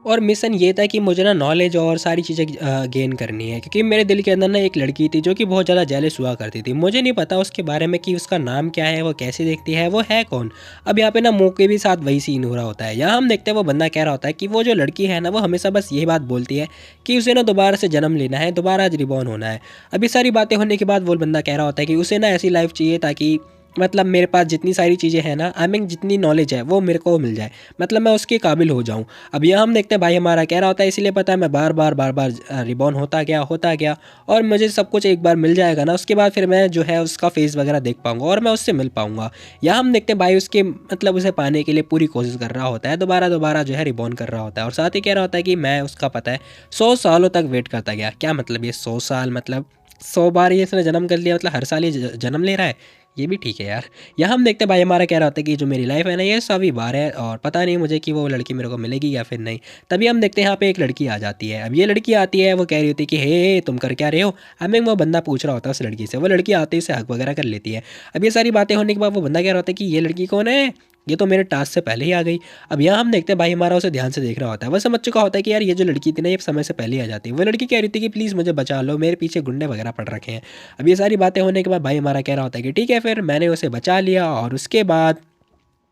और मिशन ये था कि मुझे ना नॉलेज और सारी चीज़ें गेन करनी है, क्योंकि मेरे दिल के अंदर ना एक लड़की थी जो कि बहुत ज़्यादा जेलस हुआ करती थी। मुझे नहीं पता उसके बारे में कि उसका नाम क्या है, वो कैसे देखती है, वो है कौन। अब यहाँ पे ना मुँह के भी साथ वही सीन हो रहा होता है। यहाँ हम देखते हैं वो बंदा कह रहा होता है कि वो जो लड़की है ना, वो हमेशा बस यही बात बोलती है कि उसे ना दोबारा से जन्म लेना है, दोबारा रिबॉर्न होना है। अभी सारी बातें होने के बाद वो बंदा कह रहा होता है कि उसे ना ऐसी लाइफ चाहिए ताकि मतलब मेरे पास जितनी सारी चीज़ें हैं ना, आई मीन जितनी नॉलेज है वो मेरे को मिल जाए, मतलब मैं उसके काबिल हो जाऊँ। अब यहाँ हम देखते हैं भाई हमारा कह रहा होता है इसीलिए पता है मैं बार बार रिबॉर्न होता गया और मुझे सब कुछ एक बार मिल जाएगा ना, उसके बाद फिर मैं जो है उसका फेस वगैरह देख पाऊंगा और मैं उससे मिल पाऊंगा। यहाँ हम देखते हैं भाई उसके मतलब उसे पाने के लिए पूरी कोशिश कर रहा होता है, दोबारा दोबारा जो है रिबॉर्न कर रहा होता है, और साथ ही कह रहा होता है कि मैं उसका पता है 100 सालों तक वेट करता गया। क्या मतलब ये 100 साल, मतलब 100 बार ये इसने जन्म कर लिया, मतलब हर साल ये जन्म ले रहा है, ये भी ठीक है यार। यहाँ हम देखते हैं भाई हमारा कह रहा होता है कि जो मेरी लाइफ है ना ये सभी बार है और पता नहीं मुझे कि वो लड़की मेरे को मिलेगी या फिर नहीं। तभी हम देखते हैं यहाँ पे एक लड़की आ जाती है। अब ये लड़की आती है, वो कह रही होती है कि हे तुम कर क्या रहे हो। हमें वो बंदा पूछ रहा होता है उस लड़की से, वो लड़की आते ही से हक वगैरह कर लेती है। अब ये सारी बातें होने के बाद वो बंदा कह रहा होता है कि ये लड़की कौन है, ये तो मेरे टास्क से पहले ही आ गई। अब यहाँ हम देखते हैं भाई हमारा उसे ध्यान से देख रहा होता है, वो समझ चुका होता है कि यार ये जो लड़की थी ना ये समय से पहले ही आ जाती है। वो लड़की कह रही थी कि प्लीज़ मुझे बचा लो, मेरे पीछे गुंडे वगैरह पड़ रखे हैं। अब ये सारी बातें होने के बाद भाई हमारा कह रहा होता है कि ठीक है, फिर मैंने उसे बचा लिया और उसके बाद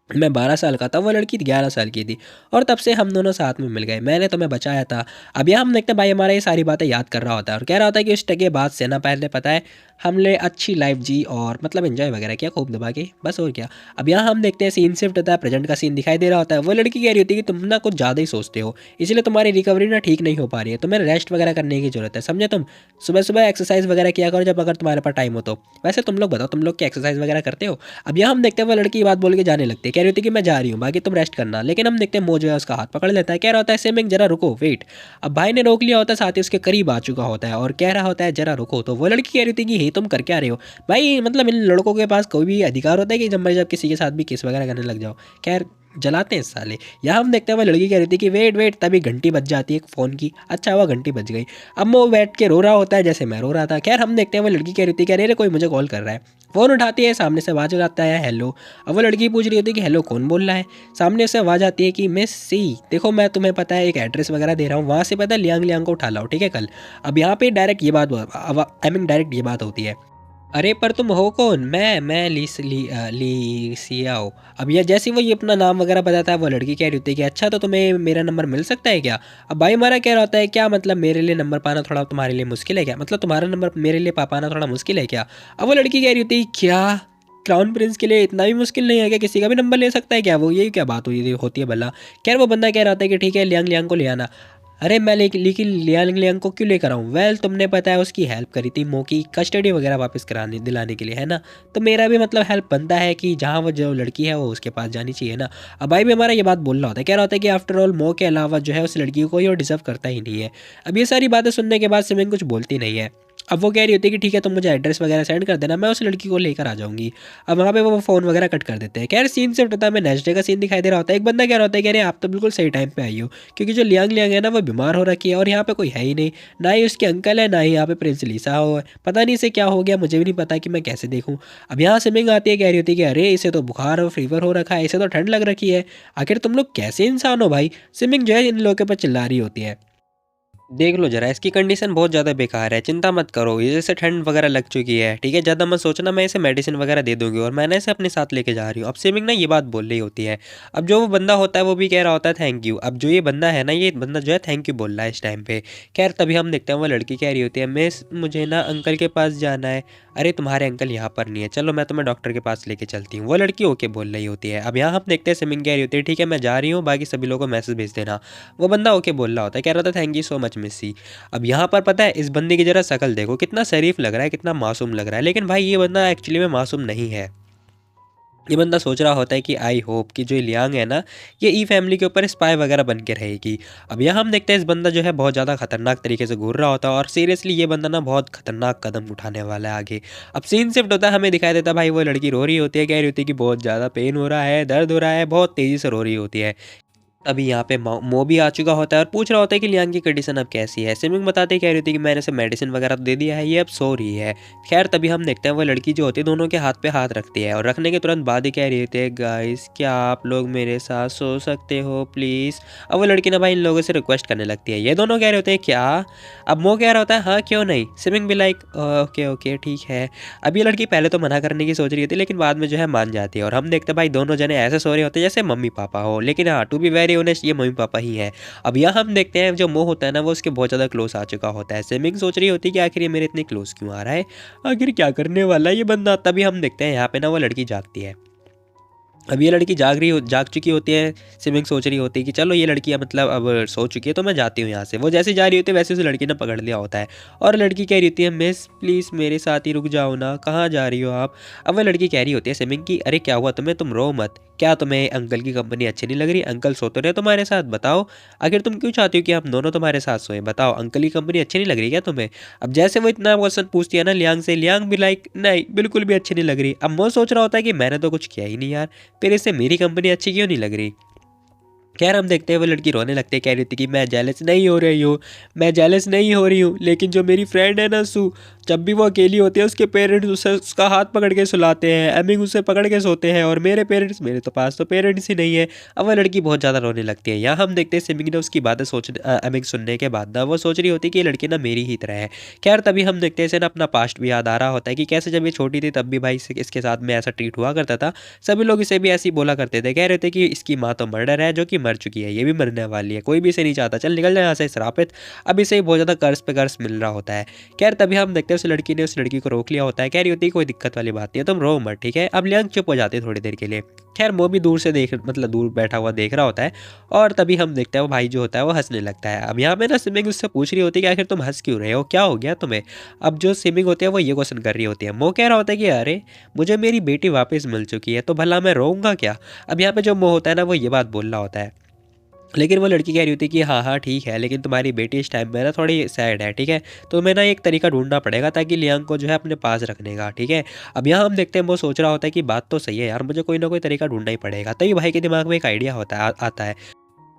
मैं 12 साल का था, वो लड़की 11 साल की थी और तब से हम दोनों साथ में मिल गए। मैंने तुम्हें बचाया था। अब यहाँ हम देखते हैं भाई हमारा ये सारी बातें याद कर रहा होता है और कह रहा होता है कि उस के बाद से ना पहले पता है हमने अच्छी लाइफ जी और मतलब एंजॉय वगैरह किया खूब दबा के, बस और क्या। अब यहाँ हम देखते हैं सीन शिफ्ट होता है, प्रेजेंट का सीन दिखाई दे रहा होता है। वो लड़की कह रही होती है कि तुम ना कुछ ज़्यादा ही सोचते हो, इसलिए तुम्हारी रिकवरी ना ठीक नहीं हो पा रही है, तुम्हें रेस्ट वगैरह करने की जरूरत है, समझे तुम। सुबह सुबह एक्सरसाइज वगैरह किया करो जब अगर तुम्हारे पास टाइम हो तो। वैसे तुम लोग बताओ, तुम लोग क्या एक्सरसाइज वगैरह करते हो। अब यहाँ हम देखते हैं वो लड़की बात बोल के जाने लगती है, कह रही होती है कि मैं जा रही हूँ, बाकी तुम रेस्ट करना। लेकिन हम देखते हैं मो जो है उसका हाथ पकड़ लेता है, कह रहा होता है सिमिंग जरा रुको, वेट। अब भाई ने रोक लिया होता है, साथ ही उसके करीब आ चुका होता है और कह रहा होता है जरा रुको। तो वो लड़की कह रही होती है कि हे तुम कर क्या रहे हो भाई, मतलब इन लड़कों के पास कोई भी अधिकार होता है कि जब किसी के साथ भी किस वगैरह करने लग जाओ। खैर जलाते हैं साले। यहाँ हम देखते हैं वो लड़की कह रही थी कि वेट वेट, तभी घंटी बज जाती है फ़ोन की। अच्छा हुआ घंटी बज गई। अब वो बैठ के रो रहा होता है जैसे मैं रो रहा था। खैर हम देखते हैं वो लड़की कह रही थी कि अरे कोई मुझे कॉल कर रहा है। फ़ोन उठाती है, सामने से आवाज़ आता है हेलो। अब वो लड़की पूछ रही होती है कि हेलो कौन बोल रहा है। सामने से आवाज़ आती है कि मिस सी, देखो मैं तुम्हें पता है एक एड्रेस वगैरह दे रहा हूँ, वहाँ से पता है लियांग लियांग को उठा लाओ, ठीक है कल। अब यहाँ पे डायरेक्ट ये बात आई मीन डायरेक्ट ये बात होती है। अरे पर तुम हो कौन। मैं ली सियाओ। अब ये जैसे वो ये अपना नाम वगैरह बताता है, वो लड़की कह रही होती है कि अच्छा तो तुम्हें मेरा नंबर मिल सकता है क्या। अब भाई हमारा कह रहा होता है क्या मतलब मेरे लिए नंबर पाना थोड़ा तुम्हारे लिए मुश्किल है क्या, मतलब तुम्हारा नंबर मेरे लिए पाना थोड़ा मुश्किल है क्या। अब वो लड़की कह रही होती है क्या क्राउन प्रिंस के लिए इतना भी मुश्किल नहीं है क्या, किसी का भी नंबर ले सकता है क्या वो, यही क्या बात हुई होती है भला। खैर वो बंदा कह रहा होता है कि ठीक है लियांग लियांग को ले आना। अरे मैं लेकिन लियांग लियांग को क्यों लेकर आऊँ। वेल तुमने पता है उसकी हेल्प करी थी मो की कस्टडी वगैरह वापस कराने दिलाने के लिए, है ना। तो मेरा भी मतलब हेल्प बनता है कि जहाँ वो जो लड़की है वो उसके पास जानी चाहिए ना। अब भाई भी हमारा ये बात बोल रहा होता है, कह रहा होता है कि आफ्टर ऑल मो के अलावा जो है उस लड़की को कोई और डिजर्व करता ही नहीं है। अब ये सारी बातें सुनने के बाद सिमिंग कुछ बोलती नहीं है। अब वो कह रही होती है कि ठीक है तुम मुझे एड्रेस वगैरह सेंड कर देना, मैं उस लड़की को लेकर आ जाऊंगी। अब वहाँ पे वो फ़ोन वगैरह कट कर देते हैं। खैर सीन शिफ्ट होता है, मैं नेक्स्ट डे का सीन दिखाई दे रहा होता है। एक बंदा कह रहा होता है कि अरे आप तो बिल्कुल सही टाइम पे आई हो, क्योंकि जो लियांग लियांग है ना वो बीमार हो रखी है और यहाँ पे कोई है ही नहीं, ना ही उसके अंकल है ना ही यहाँ पे प्रिंस लीसा हो है। पता नहीं इसे क्या हो गया, मुझे भी नहीं पता कि मैं कैसे देखूँ। अब यहाँ सिमिंग आती है, कह रही होती है कि अरे इसे तो बुखार और फीवर हो रखा है, इसे तो ठंड लग रखी है, आखिर तुम लोग कैसे इंसान हो भाई। सिमिंग जो है इन लोगों के ऊपर चिल्ला रही होती है, देख लो ज़रा इसकी कंडीशन बहुत ज़्यादा बेकार है, चिंता मत करो, ये जैसे ठंड वगैरह लग चुकी है, ठीक है, ज़्यादा मत सोचना, मैं इसे मेडिसिन वगैरह दे दूँगी और मैंने इसे अपने साथ लेके जा रही हूँ। अब स्विमिंग ना ये बात बोल रही होती है। अब जो वो बंदा होता है वो भी कह रहा होता है थैंक यू। अब जो ये बंदा है ना, ये बंदा जो है थैंक यू बोल रहा है इस टाइम पे। खैर तभी हम देखते हैं वो लड़की कह रही होती है मिस मुझे ना अंकल के पास जाना है। अरे तुम्हारे अंकल यहाँ पर नहीं है, चलो मैं तुम्हें डॉक्टर के पास लेके चलती हूँ। वो लड़की ओके बोल रही होती है। अब यहाँ हम देखते हैं स्विमिंग कह रही होती है ठीक है मैं जा रही हूँ, बाकी सभी लोगों को मैसेज भेज देना। वो बंदा ओके बोल रहा होता है, कह रहा था थैंक यू सो मच मिस्सी। अब यहाँ पर पता है इस बंदे की जरा शक्ल देखो, कितना शरीफ लग रहा है, कितना मासूम लग रहा है, लेकिन भाई ये बंदा एक्चुअली में मासूम नहीं है। ये बंदा सोच रहा होता है कि आई होप कि जो लियांग है ना ये ई फैमिली के ऊपर स्पाई वगैरह बन के रहेगी। अब यहाँ हम देखते हैं इस बंदा जो है बहुत ज़्यादा खतरनाक तरीके से घूर रहा होता है और सीरियसली ये बंदा ना बहुत खतरनाक कदम उठाने वाला है आगे। अब सीन शिफ्ट होता है, हमें दिखाई देता है भाई वो लड़की रो रही होती है, कह रही होती है कि बहुत ज़्यादा पेन हो रहा है, दर्द हो रहा है, बहुत तेज़ी से रो रही होती है। अभी यहाँ पे मो भी आ चुका होता है और पूछ रहा होता है कि लियांग की कंडीशन अब कैसी है। सिमिंग बताते कह रही होती है कि मैंने इसे मेडिसिन वगैरह तो दे दिया है, ये अब सो रही है। खैर तभी हम देखते हैं वो लड़की जो होती है दोनों के हाथ पे हाथ रखती है और रखने के तुरंत बाद ही कह रही होती है गाइस क्या आप लोग मेरे साथ सो सकते हो प्लीज़। अब वो लड़की ना भाई इन लोगों से रिक्वेस्ट करने लगती है, ये दोनों कह रहे होते हैं क्या। अब मो कह रहा होता है हाँ क्यों नहीं। सिमिंग भी लाइक ओके ओके ठीक है। अब ये लड़की पहले तो मना करने की सोच रही थी लेकिन बाद में जो है मान जाती है और हम देखते हैं भाई दोनों जने ऐसे सो रहे होते हैं जैसे मम्मी पापा हो, लेकिन हाँ टू बी वेरी ऑनेस्ट ये मम्मी पापा ही है। अब यहाँ हम देखते हैं जो मोह होता है ना वो उसके बहुत ज़्यादा क्लोज आ चुका होता है। स्विमिंग सोच रही होती है कि आखिर ये मेरे इतने क्लोज क्यों आ रहा है, आखिर क्या करने वाला है ये बंदा। तभी हम देखते हैं यहाँ पे ना वो लड़की जागती है। अब ये लड़की जाग चुकी होती है। स्विमिंग सोच रही होती है कि चलो ये लड़की मतलब अब सो चुकी है तो मैं जाती हूँ यहाँ से। वो जैसे जा रही होती है वैसे उस लड़की ने पकड़ लिया होता है और लड़की कह रही होती है मिस प्लीज़ मेरे साथ ही रुक जाओ ना, कहाँ जा रही हो आप। अब वह लड़की कह रही होती है स्विमिंग की अरे क्या हुआ तुम्हें, तुम रो मत, क्या तुम्हें अंकल की कंपनी अच्छी नहीं लग रही, अंकल सोते रहे तुम्हारे साथ, बताओ आखिर तुम क्यों चाहती हो कि हम दोनों तुम्हारे साथ सोएं, बताओ अंकल की कंपनी अच्छी नहीं लग रही क्या तुम्हें। अब जैसे वो इतना क्वेश्चन पूछती है ना लियांग से, लियांग भी लाइक नहीं बिल्कुल भी अच्छी नहीं लग रही। अब वो सोच रहा होता है कि मैंने तो कुछ किया ही नहीं यार, फिर इससे मेरी कंपनी अच्छी क्यों नहीं लग रही। खैर हम देखते हैं वो लड़की रोने लगती है, कह रही थी कि मैं जेलस नहीं हो रही हूँ, मैं जेलस नहीं हो रही हूँ, लेकिन जो मेरी फ्रेंड है ना सू, जब भी वो अकेली होती है उसके पेरेंट्स उसे उसका हाथ पकड़ के सुलाते हैं, एमिंग उसे पकड़ के सोते हैं और मेरे तो पास तो पेरेंट्स ही नहीं है। अब वो लड़की बहुत ज़्यादा रोने लगती है। यहाँ हम देखते हैं सिमिंग ने उसकी बातें एमिंग सुनने के बाद ना वो सोच रही होती है कि ये लड़की ना मेरी ही तरह है। खैर तभी हम देखते हैं इसे ना अपना पास्ट भी याद आ रहा होता है कि कैसे जब ये छोटी थी तब भी भाई इसके साथ में ऐसा ट्रीट हुआ करता था। सभी लोग इसे भी ऐसे ही बोला करते थे, कह रहे थे कि इसकी माँ तो मर्डर है जो कि मर चुकी है, ये भी मरने वाली है, कोई भी इसे नहीं चाहता, चल निकल जाए यहाँ से श्रापित। अब इसे बहुत ज़्यादा कर्ज पे कर्ज मिल रहा होता है। खैर तभी हम देखते हैं उस लड़की ने उस लड़की को रोक लिया होता है, कह रही होती है कोई दिक्कत वाली बात नहीं है, तुम रो मत, ठीक है। अब लियांग चुप हो जाती है थोड़ी देर के लिए। खैर वो भी दूर से देख मतलब दूर बैठा हुआ देख रहा होता है और तभी हम देखते हैं वो भाई जो होता है वो हंसने लगता है। अब यहाँ पे ना सिमिंग उससे पूछ रही होती है कि आखिर तुम हंस क्यों रहे हो, क्या हो गया तुम्हें। अब जो सिमिंग होती है वो ये क्वेश्चन कर रही होती है। वो कह रहा होता है कि अरे मुझे मेरी बेटी वापस मिल चुकी है तो भला मैं रोऊंगा क्या। अब यहाँ पे जो मो होता है ना वो ये बात बोल रहा होता है, लेकिन वो लड़की कह रही होती है कि हाँ हाँ ठीक है, लेकिन तुम्हारी बेटी इस टाइम में ना थोड़ी सैड है, ठीक है, तो तुम्हें ना एक तरीका ढूंढना पड़ेगा ताकि लियांग को जो है अपने पास रखने का, ठीक है। अब यहाँ हम देखते हैं वो सोच रहा होता है कि बात तो सही है यार, मुझे कोई ना कोई तरीका ढूंढना ही पड़ेगा। तभी भाई के दिमाग में एक आइडिया होता है आता है।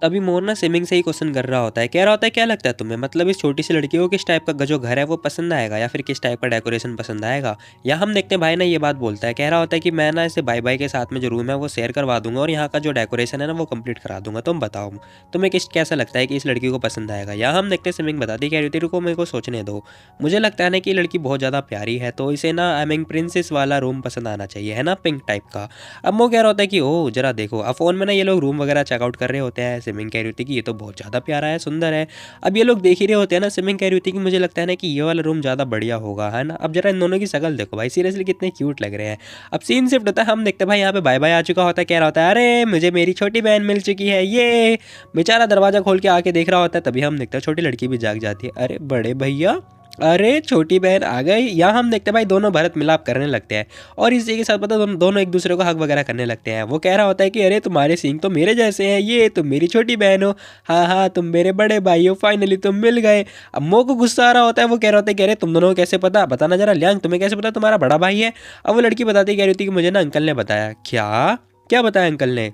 तभी मोर ना स्विमिंग से ही क्वेश्चन कर रहा होता है, कह रहा होता है क्या लगता है तुम्हें, मतलब इस छोटी सी लड़की को किस टाइप का जो घर है वो पसंद आएगा या फिर किस टाइप का डेकोरेशन पसंद आएगा। या हम देखते हैं भाई ना ये बात बोलता है, कह रहा होता है कि मैं ना इसे बाई बाई के साथ में जो रूम है वो शेयर करवा दूंगा और यहाँ का जो डेकोरेशन है ना वो कंप्लीट करा दूंगा, तुम बताओ तुम्हें किस कैसा लगता है कि इस लड़की को पसंद आएगा। या हम देखते हैं स्विमिंग बताती कह रही होती रुको मेरे को सोचने दो, मुझे लगता है ना कि लड़की बहुत ज़्यादा प्यारी है तो इसे ना एमिंग प्रिंसेस वाला रूम पसंद आना चाहिए, है ना, पिंक टाइप का। अब वो कह रहा होता है कि ओह जरा देखो, अब फोन में ना ये लोग रूम वगैरह चेकआउट कर रहे होते हैं। स्विमिंग कह रही होती है कि ये तो बहुत ज़्यादा प्यारा है, सुंदर है। अब ये लोग देख ही रहे होते हैं ना, स्विमिंग कह रही होती है कि मुझे लगता है ना कि ये वाला रूम ज़्यादा बढ़िया होगा, है ना। अब जरा इन दोनों की शक्ल देखो भाई, सीरियसली कितने क्यूट लग रहे हैं। अब सीन शिफ्ट होता है, हम देखते हैं भाई यहाँ पे बाय बाय आ चुका होता है, कह रहा होता है अरे मुझे मेरी छोटी बहन मिल चुकी है, ये बेचारा दरवाजा खोल के आके देख रहा होता है। तभी हम देखते हैं छोटी लड़की भी जाग जाती है, अरे बड़े भैया, अरे छोटी बहन आ गई। यहाँ हम देखते हैं भाई दोनों भरत मिलाप करने लगते हैं और इसी के साथ पता दोनों एक दूसरे को हक वगैरह करने लगते हैं। वो कह रहा होता है कि अरे तुम्हारे सींग तो मेरे जैसे हैं, ये तुम मेरी छोटी बहन हो, हाँ हाँ तुम मेरे बड़े भाई हो, फाइनली तुम मिल गए। अब मो को गुस्सा आ रहा होता है, वो कह रहा होता है कि अरे तुम दोनों को कैसे पता, बताना जरा लियांग तुम्हें कैसे पता तुम्हारा बड़ा भाई है। अब वो लड़की बताती कह रही होती कि मुझे ना अंकल ने बताया। क्या क्या बताया अंकल ने।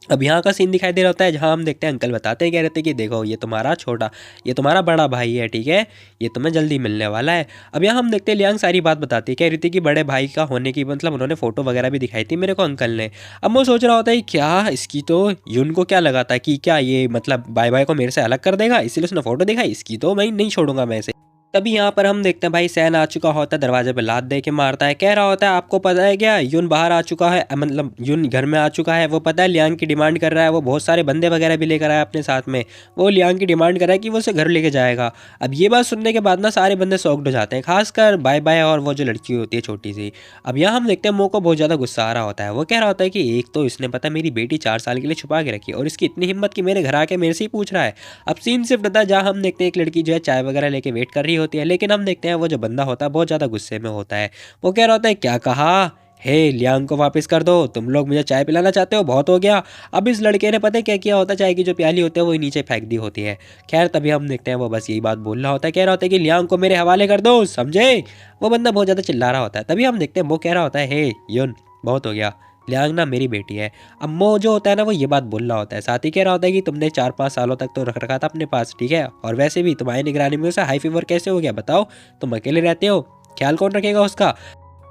अब यहाँ का सीन दिखाई दे रहा होता है जहाँ हम देखते हैं अंकल बताते हैं, कह रहे थे कि देखो ये तुम्हारा बड़ा भाई है, ठीक है, ये तुम्हें जल्दी मिलने वाला है। अब यहाँ हम देखते हैं लियांग सारी बात बताती है, कह रही थी कि बड़े भाई का होने की मतलब उन्होंने फोटो वगैरह भी दिखाई थी मेरे को अंकल ने। अब वो सोच रहा होता है क्या इसकी तो यून को क्या लगा था कि क्या ये मतलब बाय बाय को मेरे से अलग कर देगा, इसीलिए उसने फोटो दिखाई, इसकी तो मैं नहीं छोड़ूंगा मैं इसे। तभी यहाँ पर हम देखते हैं भाई सैन आ चुका होता है, दरवाजे पे लात दे के मारता है, कह रहा होता है आपको पता है क्या यून बाहर आ चुका है, मतलब यून घर में आ चुका है, वो पता है लियांग की डिमांड कर रहा है, वो बहुत सारे बंदे वगैरह भी लेकर आया अपने साथ में, वो लियांग की डिमांड कर रहा है कि वो उसे घर लेके जाएगा। अब ये बात सुनने के बाद ना सारे बंदे शॉक्ड हो जाते हैं, खासकर बाय बाय और वो जो लड़की होती है छोटी सी। अब यहाँ हम देखते हैं मो को बहुत ज़्यादा गुस्सा आ रहा होता है, वो कह रहा होता है कि एक तो इसने पता मेरी बेटी 4 साल के लिए छुपा के रखी और इसकी इतनी हिम्मत कि मेरे घर आके मेरे से ही पूछ रहा है। अब सीन शिफ्ट होता है जहाँ हम देखते हैं एक लड़की जो है चाय वगैरह लेके वेट कर रही होती है, लेकिन हम देखते हैं वो जो बंदा होता है बहुत ज़्यादा गुस्से में होता है। वो कह रहा होता है क्या कहा, हे लियांग को वापस कर दो, तुम लोग मुझे चाय पिलाना चाहते हो, बहुत हो गया। अब इस लड़के ने पता है क्या किया होता है, चाय की जो प्याली होती है वो नीचे फेंक दी होती है। खैर तभी हम देखते हैं वो बस यही बात बोल रहा होता है, कह रहा होता है कि लियांग को मेरे हवाले कर दो, समझे। वो बंदा बहुत ज़्यादा चिल्ला रहा होता है। तभी हम देखते हैं वो कह रहा होता है हे यून बहुत हो गया, लियांग ना मेरी बेटी है। अब मो जो होता है ना वो ये बात बोल रहा होता है, साथ ही कह रहा होता है कि तुमने 4-5 सालों तक तो रख रखा था अपने पास, ठीक है, और वैसे भी तुम्हारी निगरानी में उसे हाई फीवर कैसे हो गया बताओ, तुम अकेले रहते हो, ख्याल कौन रखेगा उसका।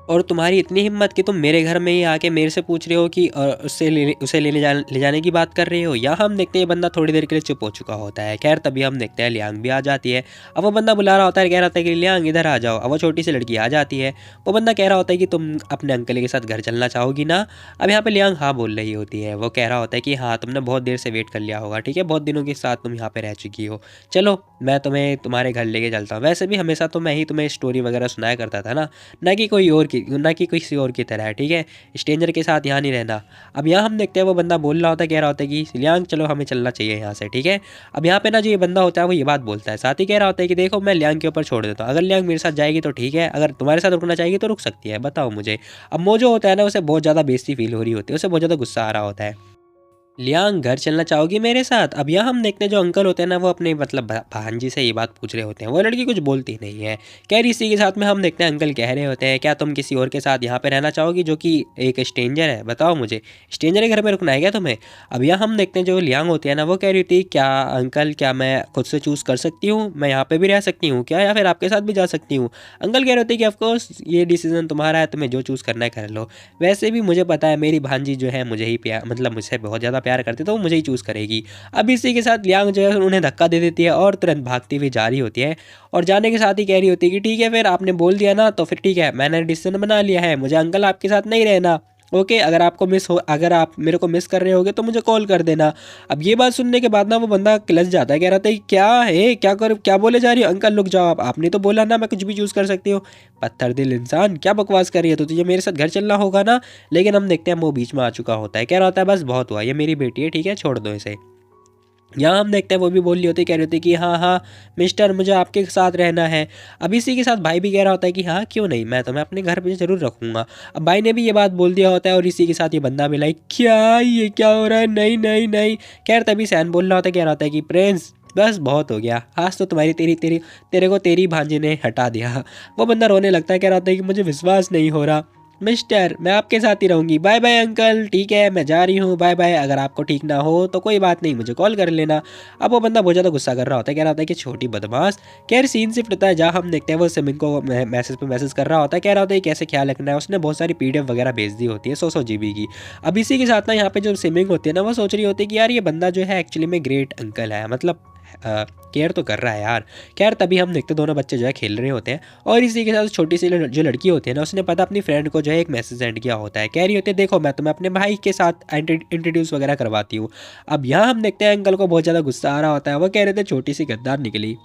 और तुम्हारी इतनी हिम्मत कि तुम मेरे घर में ही आके मेरे से पूछ रहे हो कि उसे ले जाने की बात कर रहे हो। यहाँ हम देखते हैं ये बंदा थोड़ी देर के लिए चुप हो चुका होता है। खैर तभी हम देखते हैं लियांग भी आ जाती है। अब वो बंदा बुला रहा होता है, कह रहा होता है कि लियांग इधर आ जाओ। अब वो छोटी सी लड़की आ जाती है। वो बंदा कह रहा होता है कि तुम अपने अंकल के साथ घर चलना चाहोगी ना। अब यहाँ पे लियांग हाँ बोल रही होती है। वो कह रहा होता है कि हाँ तुमने बहुत देर से वेट कर लिया होगा, ठीक है, बहुत दिनों के साथ तुम यहाँ पे रह चुकी हो, चलो मैं तुम्हें तुम्हारे घर लेके चलता हूँ। वैसे भी हमेशा तो मैं ही तुम्हें स्टोरी वगैरह सुनाया करता था ना कि किसी और की तरह है, ठीक है, स्ट्रेंजर के साथ यहाँ नहीं रहना। अब यहाँ हम देखते हैं वो बंदा बोल रहा होता है, कह रहा होता है कि लियांग चलो हमें चलना चाहिए यहाँ से, ठीक है। अब यहाँ पे ना जो ये बंदा होता है वो ये बात बोलता है, साथ ही कह रहा होता है कि देखो मैं लियांग के ऊपर छोड़ देता हूँ, अगर लियांग मेरे साथ जाएगी तो ठीक है, अगर तुम्हारे साथ रुकना चाहेगी तो रुक सकती है, बताओ मुझे। अब मो जो होता है ना उसे बहुत ज़्यादा बेइज्जती फील हो रही होती है, उसे बहुत ज़्यादा गुस्सा आ रहा होता है। लियांग घर चलना चाहोगी मेरे साथ? अब यहाँ हम देखते हैं जो अंकल होते हैं ना वो अपने मतलब भांजी से ये बात पूछ रहे होते हैं। वो लड़की कुछ बोलती नहीं है। खैर इसी के साथ में हम देखते हैं अंकल कह रहे होते हैं, क्या तुम किसी और के साथ यहाँ पे रहना चाहोगी जो कि एक स्ट्रेंजर है? बताओ मुझे, स्ट्रेंजर के घर में रुकना है क्या तुम्हें? अब यहाँ हम देखते हैं जो लियांग होती है ना वो कह रही थी, क्या अंकल क्या मैं खुद से चूज़ कर सकती हूँ? मैं यहाँ पे भी रह सकती हूँ क्या, या फिर आपके साथ भी जा सकती हूँ? अंकल कह रहे होते कि ऑफकोर्स ये डिसीजन तुम्हारा है, तुम्हें जो चूज़ करना है कर लो। वैसे भी मुझे पता है मेरी भांजी जो है मुझे ही प्यार मतलब मुझसे बहुत ज़्यादा प्यार करती है, तो वो मुझे ही चूज़ करेगी। अब इसी के साथ लियांग जो है उन्हें धक्का दे देती है और तुरंत भागती हुई जा रही होती है, और जाने के साथ ही कह रही होती है कि ठीक है फिर आपने बोल दिया ना तो फिर ठीक है, मैंने डिसीजन बना लिया है, मुझे अंकल आपके साथ नहीं रहना। ओके, अगर आप मेरे को मिस कर रहे होगे तो मुझे कॉल कर देना। अब ये बात सुनने के बाद ना वो बंदा किलस जाता है, कह रहा था कि क्या है, क्या बोले जा रही हो? अंकल रुक जाओ, आपने तो बोला ना मैं कुछ भी चूज़ कर सकती हूँ। पत्थर दिल इंसान, क्या बकवास कर रही है? तो तुझे मेरे साथ घर चलना होगा ना। लेकिन हम देखते हैं वो बीच में आ चुका होता है, कह रहा होता है बस बहुत हुआ, ये मेरी बेटी है, ठीक है छोड़ दो इसे। यहाँ हम देखते हैं वो भी बोल रही होती है, कह रही होती है कि हाँ हाँ मिस्टर मुझे आपके साथ रहना है। अब इसी के साथ भाई भी कह रहा होता है कि हाँ क्यों नहीं, मैं तुम्हें अपने घर पे ज़रूर रखूँगा। अब भाई ने भी ये बात बोल दिया होता है, और इसी के साथ ये बंदा भी लाइक क्या ये क्या हो रहा है, नहीं नहीं नहीं। खैर तभी सैन बोल रहा होता है, कह रहा होता है कि प्रिंस बस बहुत हो गया, आज तो तुम्हारी तेरी तेरी तेरे को तेरी भांजी ने हटा दिया। वो बंदा रोने लगता है, कह रहा होता है कि मुझे विश्वास नहीं हो रहा। मिस्टर मैं आपके साथ ही रहूँगी, बाय बाय अंकल, ठीक है मैं जा रही हूँ, बाय बाय। अगर आपको ठीक ना हो तो कोई बात नहीं, मुझे कॉल कर लेना। अब वो बंदा बहुत ज़्यादा गुस्सा कर रहा होता है, कह रहा होता है कि छोटी बदमाश। खैर सीन शिफ्ट होता है जहाँ हम देखते हैं वो सिमिंग को मैसेज पे मैसेज कर रहा होता है, कह रहा होता है कैसे ख्याल रखना है। उसने बहुत सारी PDF वगैरह भेज दी होती है 100 GB की। अब इसी के साथ ना यहाँ पे जो सिमिंग होती है ना वो सोच रही होती है कि यार ये बंदा जो है एक्चुअली में ग्रेट अंकल है, मतलब केयर तो कर रहा है यार। खैर तभी हम देखते दोनों बच्चे जो है खेल रहे होते हैं, और इसी के साथ छोटी सी जो लड़की होती है ना उसने पता अपनी फ्रेंड को जो है एक मैसेज सेंड किया होता है, कह रही होती है देखो मैं तुम्हें अपने भाई के साथ इंट्रोड्यूस वगैरह करवाती हूँ। अब यहाँ हम देखते हैं अंकल को बहुत ज़्यादा गुस्सा आ रहा होता है, वो कह रहे थे छोटी सी गद्दार निकली।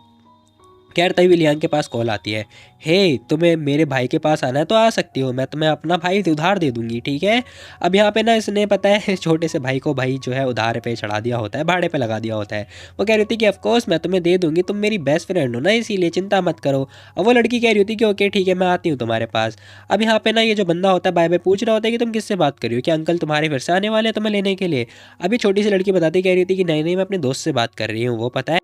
खैर तभी लियांग के पास कॉल आती है, हे तुम्हें मेरे भाई के पास आना है तो आ सकती हो, मैं तुम्हें अपना भाई उधार दे दूंगी, ठीक है। अब यहाँ पे ना इसने पता है छोटे से भाई को भाई जो है उधार पे चढ़ा दिया होता है, भाड़े पे लगा दिया होता है। वो कह रही थी कि ऑफकोर्स मैं तुम्हें दे दूंगी, तुम मेरी बेस्ट फ्रेंड हो ना इसीलिए चिंता मत करो। अब वो लड़की कह रही होती कि ओके ठीक है मैं आती हूँ तुम्हारे पास। अब यहाँ पे ना ये जो बंदा होता है बाय बाय पूछ रहा होता है कि तुम किससे बात कर रही हो, कि अंकल तुम्हारे फिर से आने वाले हैं तुम्हें लेने के लिए। अभी छोटी सी लड़की बताती कह रही थी कि नहीं नहीं मैं अपने दोस्त से बात कर रही हूँ, वो पता है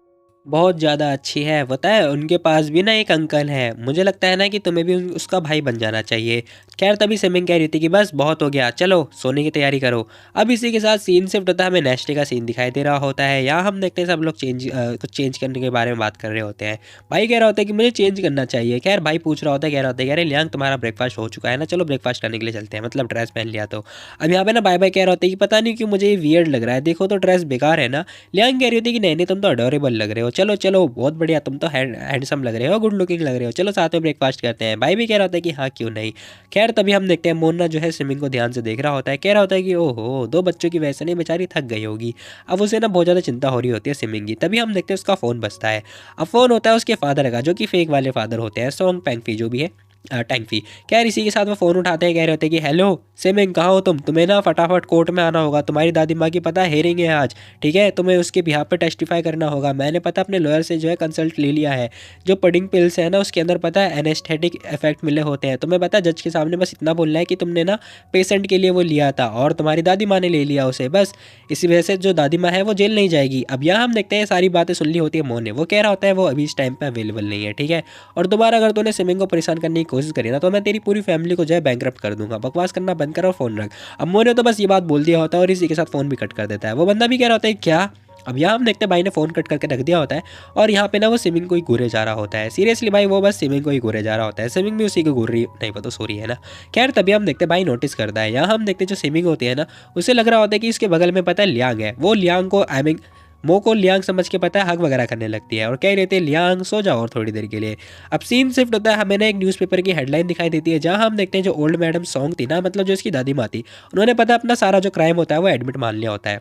बहुत ज़्यादा अच्छी है, पता है उनके पास भी ना एक अंकल है, मुझे लगता है ना कि तुम्हें भी उसका भाई बन जाना चाहिए। खैर तभी सिमिंग कह रही थी कि बस बहुत हो गया, चलो सोने की तैयारी करो। अब इसी के साथ सीन शिफ्ट होता है, हमें नेक्स्ट डे का सीन दिखाई दे रहा होता है। यहाँ हम देखते हैं सब लोग कुछ चेंज करने के बारे में बात कर रहे होते हैं। भाई कह रहा होता है कि मुझे चेंज करना चाहिए। खैर भाई पूछ रहा होता है, कह रहा होता है कि अरे लियांग तुम्हारा ब्रेकफास्ट हो चुका है ना, चलो ब्रेकफास्ट करने के लिए चलते हैं, मतलब ड्रेस पहन लिया तो। अब यहाँ पे ना बाय बाय कह रहा होता है कि पता नहीं क्यों मुझे ये वियर्ड लग रहा है, देखो तो ड्रेस बेकार है ना। लियांग कह रही होती है कि नहीं नहीं तुम तो अडोरेबल लग रहे हो, चलो चलो बहुत बढ़िया, तुम तो हैंडसम लग रहे हो, गुड लुकिंग लग रहे हो, चलो साथ में ब्रेकफास्ट करते हैं। भाई भी कह रहा होता है कि हाँ क्यों नहीं। खैर तभी हम देखते हैं मोना जो है स्विमिंग को ध्यान से देख रहा होता है, कह रहा होता है कि ओहो 2 बच्चों की वजह से नहीं बेचारी थक गई होगी। अब उसे ना बहुत ज़्यादा चिंता हो रही होती है स्विमिंग की। तभी हम देखते हैं उसका फ़ोन बजता है। अब फ़ोन होता है उसके फादर का, जो कि फेक वाले फादर होते हैं, सोंग पेंगफी जो भी है, टैंकफी। खैर इसी के साथ वो फ़ोन उठाते हैं, कह रहे होते हैं कि हेलो सिमिंग कहाँ हो तुम, तुम्हें ना फटाफट कोर्ट में आना होगा, तुम्हारी दादी माँ की पता हेयरिंग है आज, ठीक है, तुम्हें उसके बिहाफ पे टेस्टिफाई करना होगा। मैंने पता अपने लॉयर से जो है कंसल्ट ले लिया है, जो पडिंग पिल्स है ना उसके अंदर पता है एनेस्थेटिक इफेक्ट मिले होते हैं। तुम्हें पता है जज के सामने बस इतना बोलना है कि तुमने ना पेशेंट के लिए वो लिया था और तुम्हारी दादी माँ ने ले लिया उसे, बस इसी वजह से जो दादी माँ है वो जेल नहीं जाएगी। अब यहाँ हम देखते हैं सारी बातें सुन ली होती है मोह ने, वो कह रहा होता है वो अभी इस टाइम पर अवेलेबल नहीं है, ठीक है, और दोबारा अगर तूने सिमिंग को परेशान करने की कोशिश करी ना तो मैं तेरी पूरी फैमिली को जो है बैंकरप्ट कर दूंगा, बकवास करना बंद कर और फ़ोन रख। अब मोह ने तो बस ये बात बोल दिया होता है और इसी के साथ फ़ोन भी कट कर देता है। वो बंदा भी कह रहा होता है क्या। अब यहाँ हम देखते हैं भाई ने फ़ोन कट करके रख दिया होता है, और यहाँ पे ना वो स्विमिंग को ही घूरे जा रहा होता है। सीरियसली भाई वो बस स्विमिंग को ही घूरे जा रहा होता है, स्विमिंग भी उसी को घूर रही नहीं, वो तो सॉरी है ना। खैर तभी हम देखते हैं भाई नोटिस करता है। यहाँ हम देखते हैं जो स्विमिंग होती है ना उसे लग रहा होता है कि इसके बगल में पता है लियांग है, वो लियांग को आई मीन मो को लियांग समझ के पता है हक वगैरह करने लगती है और कह रहे थे लियांग सो जाओ और थोड़ी देर के लिए। अब सीन शिफ्ट होता है, हमें ना एक न्यूज़पेपर की हेडलाइन दिखाई देती है जहां हम देखते हैं जो ओल्ड मैडम सॉन्ग थी ना, मतलब जो इसकी दादी माँ थी, उन्होंने पता अपना सारा जो क्राइम होता है वो एडमिट मान लिया होता है,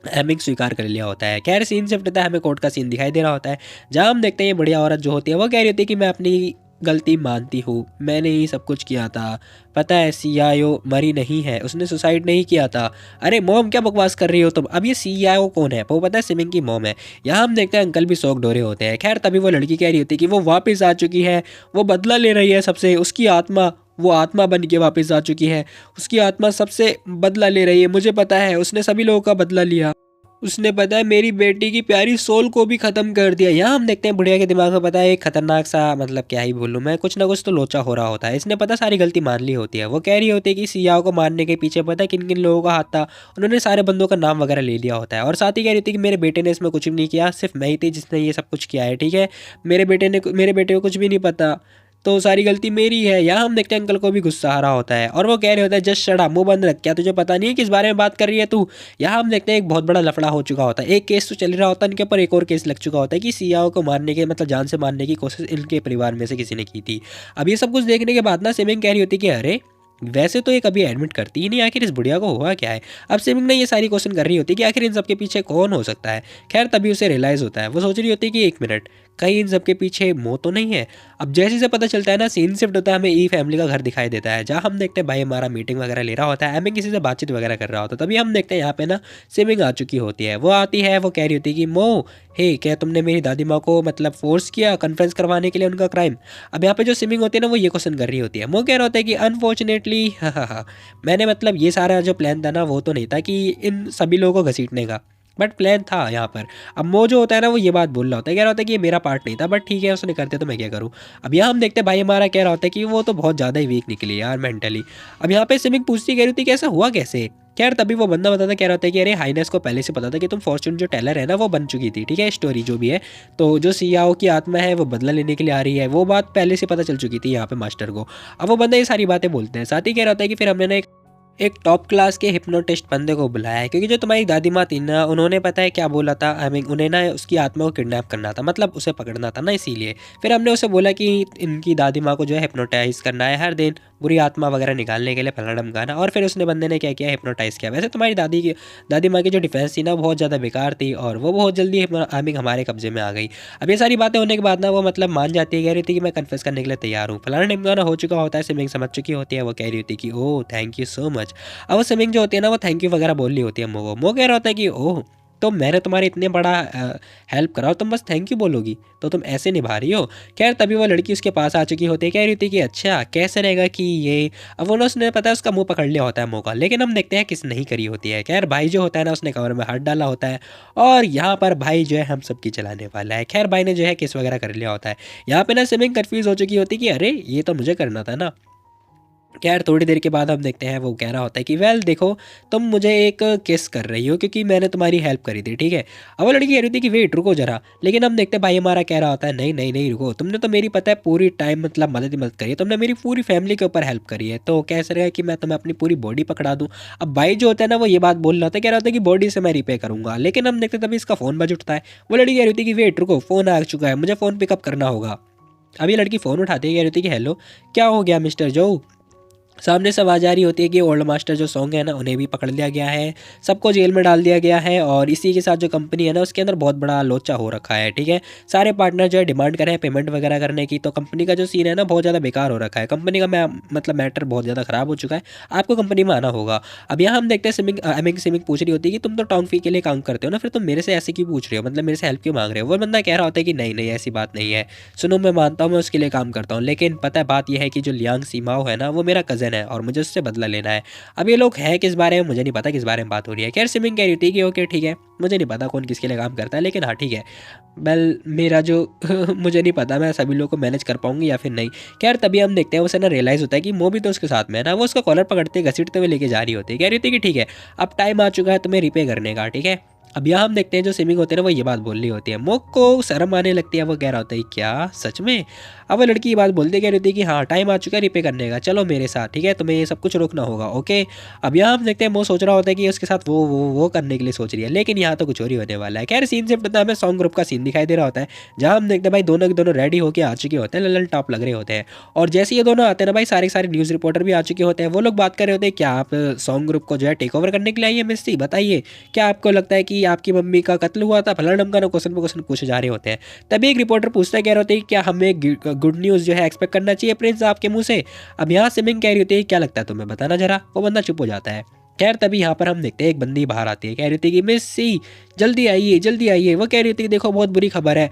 हैमिंग स्वीकार कर लिया होता है। खैर सीन शिफ्ट होता है, हमें कोर्ट का सीन दिखाई दे रहा होता है जहाँ हम देखते हैं ये बढ़िया औरत जो होती है वो कह रही होती है कि मैं अपनी गलती मानती हूँ, मैंने ही सब कुछ किया था, पता है सीआईओ मरी नहीं है, उसने सुसाइड नहीं किया था। अरे मॉम क्या बकवास कर रही हो तुम, अब ये सीआईओ कौन है, वो पता है स्विमिंग की मॉम है। यहाँ हम देखते हैं अंकल भी शौक डोरे होते हैं। खैर तभी वो लड़की कह रही होती है कि वो वापस आ चुकी है, वो बदला ले रही है सबसे, उसकी आत्मा वो आत्मा बन के वापस आ चुकी है। उसकी आत्मा सबसे बदला ले रही है, मुझे पता है उसने सभी लोगों का बदला लिया। उसने पता है मेरी बेटी की प्यारी सोल को भी खत्म कर दिया। यहाँ हम देखते हैं बुढ़िया के दिमाग में पता है एक खतरनाक सा, मतलब क्या ही बोलूँ मैं, कुछ ना कुछ तो लोचा हो रहा होता है। इसने पता सारी गलती मान ली होती है। वो कह रही होती है कि सियाओं को मारने के पीछे पता है किन किन लोगों का हाथ था। उन्होंने सारे बंदों का नाम वगैरह ले लिया होता है और साथ ही कह रही थी कि मेरे बेटे ने इसमें कुछ भी नहीं किया, सिर्फ मैं ही थी जिसने ये सब कुछ किया है, ठीक है। मेरे बेटे को कुछ भी नहीं पता, तो सारी गलती मेरी है। यहाँ हम देखते हैं अंकल को भी गुस्सा आ रहा होता है और वो कह रहे होता है जस्ट शट अप, मुंह बंद रख, क्या तुझे पता नहीं है किस बारे में बात कर रही है तू। यहाँ हम देखते हैं एक बहुत बड़ा लफड़ा हो चुका होता है। एक केस तो चल रहा होता है, इनके ऊपर एक और केस लग चुका होता है कि सियाओं को मारने के, मतलब जान से मारने की कोशिश इनके परिवार में से किसी ने की थी। अब ये सब कुछ देखने के बाद ना सिमिंग कह रही होती है कि अरे वैसे तो ये कभी एडमिट करती ही नहीं, आखिर इस बुढ़िया को हुआ क्या है। अब सिमिंग ने ये सारी क्वेश्चन कर रही होती है कि आखिर इन सब के पीछे कौन हो सकता है। खैर तभी उसे रियलाइज़ होता है, वो सोच रही होती है कि एक मिनट, कहीं इन सब के पीछे मो तो नहीं है। अब जैसे से पता चलता है ना, सीन शिफ्ट होता है, हमें ई फैमिली का घर दिखाई देता है जहाँ हम देखते हैं भाई हमारा मीटिंग वगैरह ले रहा होता है, हमें किसी से बातचीत वगैरह कर रहा होता है। तभी हम देखते हैं यहाँ पे ना सिमिंग आ चुकी होती है। वो आती है, वो कह रही होती है कि मो, हे क्या तुमने मेरी दादी माँ को मतलब फोर्स किया कन्फ्रेंस करवाने के लिए उनका क्राइम। अब यहाँ पे जो सिमिंग होती है ना, वो ये क्वेश्चन कर रही होती है। वो कह रहा होता है कि अनफॉर्चुनेटली हाँ, मैंने मतलब ये सारा जो प्लान था ना, वो तो नहीं था कि इन सभी लोगों को घसीटने का, बट प्लान था यहाँ पर। अब मो जो होता है ना, वो ये बात बोल रहा होता है, कह रहा होता है कि ये मेरा पार्ट नहीं था, बट ठीक है उसने करते तो मैं क्या करूँ। अब यहाँ हम देखते हैं भाई हमारा कह रहा होता है कि वो तो बहुत ज़्यादा ही वीक निकली यार मेंटली। अब यहाँ पे सिमिंग पूछती कह रही थी कि ऐसा हुआ कैसे। खैर तभी वो बंदा बताता, कह रहा होता है कि अरे हाइनेस को पहले से पता था कि तुम फॉर्चून जो टेलर है ना वो बन चुकी थी, ठीक है, स्टोरी जो भी है। तो जो सियाओ की आत्मा है वो बदला लेने के लिए आ रही है, वो बात पहले से पता चल चुकी थी यहाँ पे मास्टर को। अब वो बंदा ये सारी बातें बोलते हैं, साथ ही कह रहा होता है कि फिर हमने ना एक टॉप क्लास के हिप्नोटिस्ट बंदे को बुलाया है, क्योंकि जो तुम्हारी दादी माँ थी ना, उन्होंने पता है क्या बोला था, आई मीन उन्हें ना उसकी आत्मा को किडनैप करना था, मतलब उसे पकड़ना था ना, इसीलिए फिर हमने उसे बोला कि इनकी दादी माँ को जो है हिप्नोटाइज करना है हर दिन, बुरी आत्मा वगैरह निकालने के लिए फलाना ढमकाना। और फिर उसने बंदे ने क्या किया, हिप्नोटाइज किया। वैसे तुम्हारी दादी माँ की जो डिफेंस थी ना बहुत ज़्यादा बेकार थी और वो बहुत जल्दी आई मीन हमारे कब्जे में आ गई। अब ये सारी बातें होने के बाद ना वो मतलब मान जाती है, कह रही थी कि मैं कन्फेस करने के लिए तैयार हूँ, फलाना ढमकाना हो चुका होता है। सिमिंग समझ चुकी होती है, वो कह रही होती है कि oh thank you so much. अब वो सिमिंग जो होती है ना, वो थैंक यू वगैरह बोल रही होती है मो को। मो कह रहा होता है कि ओह तो मैंने तुम्हारे इतने बड़ा हेल्प करा, तुम बस थैंक यू बोलोगी, तो तुम ऐसे निभा रही हो। खैर तभी वो लड़की उसके पास आ चुकी होती है, कह रही थी कि अच्छा कैसे रहेगा कि ये, अब वो उसने पता है उसका मुंह पकड़ लिया होता है मौका, लेकिन हम देखते हैं किस नहीं करी होती है। खैर भाई जो होता है ना, उसने कमर में हाथ डाला होता है और यहाँ पर भाई जो है हम सबकी चलाने वाला है। खैर भाई ने जो है किस वगैरह कर लिया होता है। यहाँ पे ना सिमिंग कन्फ्यूज हो चुकी होती है कि अरे ये तो मुझे करना था ना। खैर थोड़ी देर के बाद हम देखते हैं वो कह रहा होता है कि वेल देखो, तुम मुझे एक किस कर रही हो क्योंकि मैंने तुम्हारी हेल्प करी थी, ठीक है। अब वो लड़की कह रही थी कि वेट रुको जरा, लेकिन हम देखते हैं भाई हमारा कह रहा होता है नहीं नहीं नहीं रुको, तुमने तो मेरी पता है पूरी टाइम मतलब मदद ही मदद करी है, तुमने मेरी पूरी फैमिली के ऊपर हेल्प करी है, तो कैसे रहेगा कि मैं तुम्हें अपनी पूरी बॉडी पकड़ा दूँ। अब भाई जो होता है ना, वो ये बात बोल रहा होता है, कह रहा होता है कि बॉडी से मैं रिपे करूँगा, लेकिन हम देखते तभी इसका फ़ोन बज उठता है। वो लड़की कह रही थी कि वेट रुको, फ़ोन आ चुका है, मुझे फ़ोन पिकअप करना होगा। अब ये लड़की फ़ोन उठाती है, कह रही थी कि हेलो क्या हो गया मिस्टर जो। सामने से आवाज़ आ रही होती है कि ओल्ड मास्टर जो सॉन्ग है ना, उन्हें भी पकड़ लिया गया है, सबको जेल में डाल दिया गया है और इसी के साथ जो कंपनी है ना उसके अंदर बहुत बड़ा लोचा हो रखा है, ठीक है। सारे पार्टनर जो है डिमांड कर रहे हैं पेमेंट वगैरह करने की, तो कंपनी का जो सीन है ना बहुत ज़्यादा बेकार हो रखा है, कंपनी का मतलब मैटर बहुत ज़्यादा ख़राब हो चुका है, आपको कंपनी में आना होगा। अब यहाँ हम देखते हैं सिमिंग पूछ रही होती है कि तुम तो टोंग फी के लिए काम करते हो ना, फिर तुम मेरे से ऐसे क्यों पूछ रहे हो, मतलब मेरे से हेल्प क्यों मांग रहे हो। वो बंदा कह रहा होता है कि नहीं नहीं ऐसी बात नहीं है, सुनो मैं मानता हूँ मैं उसके लिए काम करता हूँ, लेकिन पता है बात यह है कि जो लियांग सीमाओ है ना वो मेरा कज़न है और मुझे उससे बदला लेना है। अब ये लोग हैं किस बारे में मुझे नहीं पता, किस बारे में बात हो रही है। खैर सिमिंग कह रही थी कि ओके ठीक है, मुझे नहीं पता कौन किसके लिए काम करता है, लेकिन हाँ ठीक है, वेल मेरा जो मुझे नहीं पता मैं सभी लोगों को मैनेज कर पाऊंगी या फिर नहीं। खैर तभी हम देखते हैं उसे ना रियलाइज़ होता है कि मो भी तो उसके साथ में है ना, वो उसका कॉलर पकड़ते घसीटते हुए लेके जा रही होती है, कह रही थी कि ठीक है अब टाइम आ चुका है तुम्हें रिपे करने का, ठीक है। अब यहाँ हम देखते हैं जो सिमिंग होते हैं ना वो ये बात बोल रही होती है, मोक को शर्म आने लगती है, वो कह रहा होता है क्या सच में। अब वो लड़की ये बात बोलती कह रही थी कि हाँ टाइम आ चुका है रिपे करने का, चलो मेरे साथ, ठीक है, तुम्हें ये सब कुछ रोकना होगा, ओके। अब यहाँ हम देखते हैं वो सोच रहा होता है कि उसके साथ वो करने के लिए सोच रही है, लेकिन यहाँ तो कुछ और ही होने वाला है। खैर सीन शिफ्ट होता है, हमें सॉन्ग ग्रुप का सीन दिखाई दे रहा होता है जहाँ हम देखते हैं भाई दोनों के दोनों रेडी होकर आ चुके होते हैं, ललन टॉप लग रहे होते हैं। और जैसे ये दोनों आते हैं ना भाई, सारे सारे न्यूज़ रिपोर्टर भी आ चुके होते हैं, वो लोग बात कर रहे होते हैं क्या आप सॉन्ग ग्रुप को जो है टेक ओवर करने के लिए आइए मिस सी, बताइए क्या आपको लगता है कि आपकी मम्मी का कत्ल हुआ था, फलाना ढमकाना क्वेश्चन पे क्वेश्चन पूछे जा रहे होते हैं। तभी एक रिपोर्टर पूछता है, कह रहे होते हैं क्या हमें गुड न्यूज़ जो है एक्सपेक्ट करना चाहिए प्रिंस आपके मुंह से। अब यहाँ सिमिंग कह रही होती है क्या लगता है तुम्हें, बताना जरा। वो बंदा चुप हो जाता है। खैर तभी यहाँ पर हम देखते हैं एक बंदी बाहर आती है, कह रही थी कि मिस सी जल्दी आइए जल्दी आइए। वो कह रही थी देखो बहुत बुरी खबर है,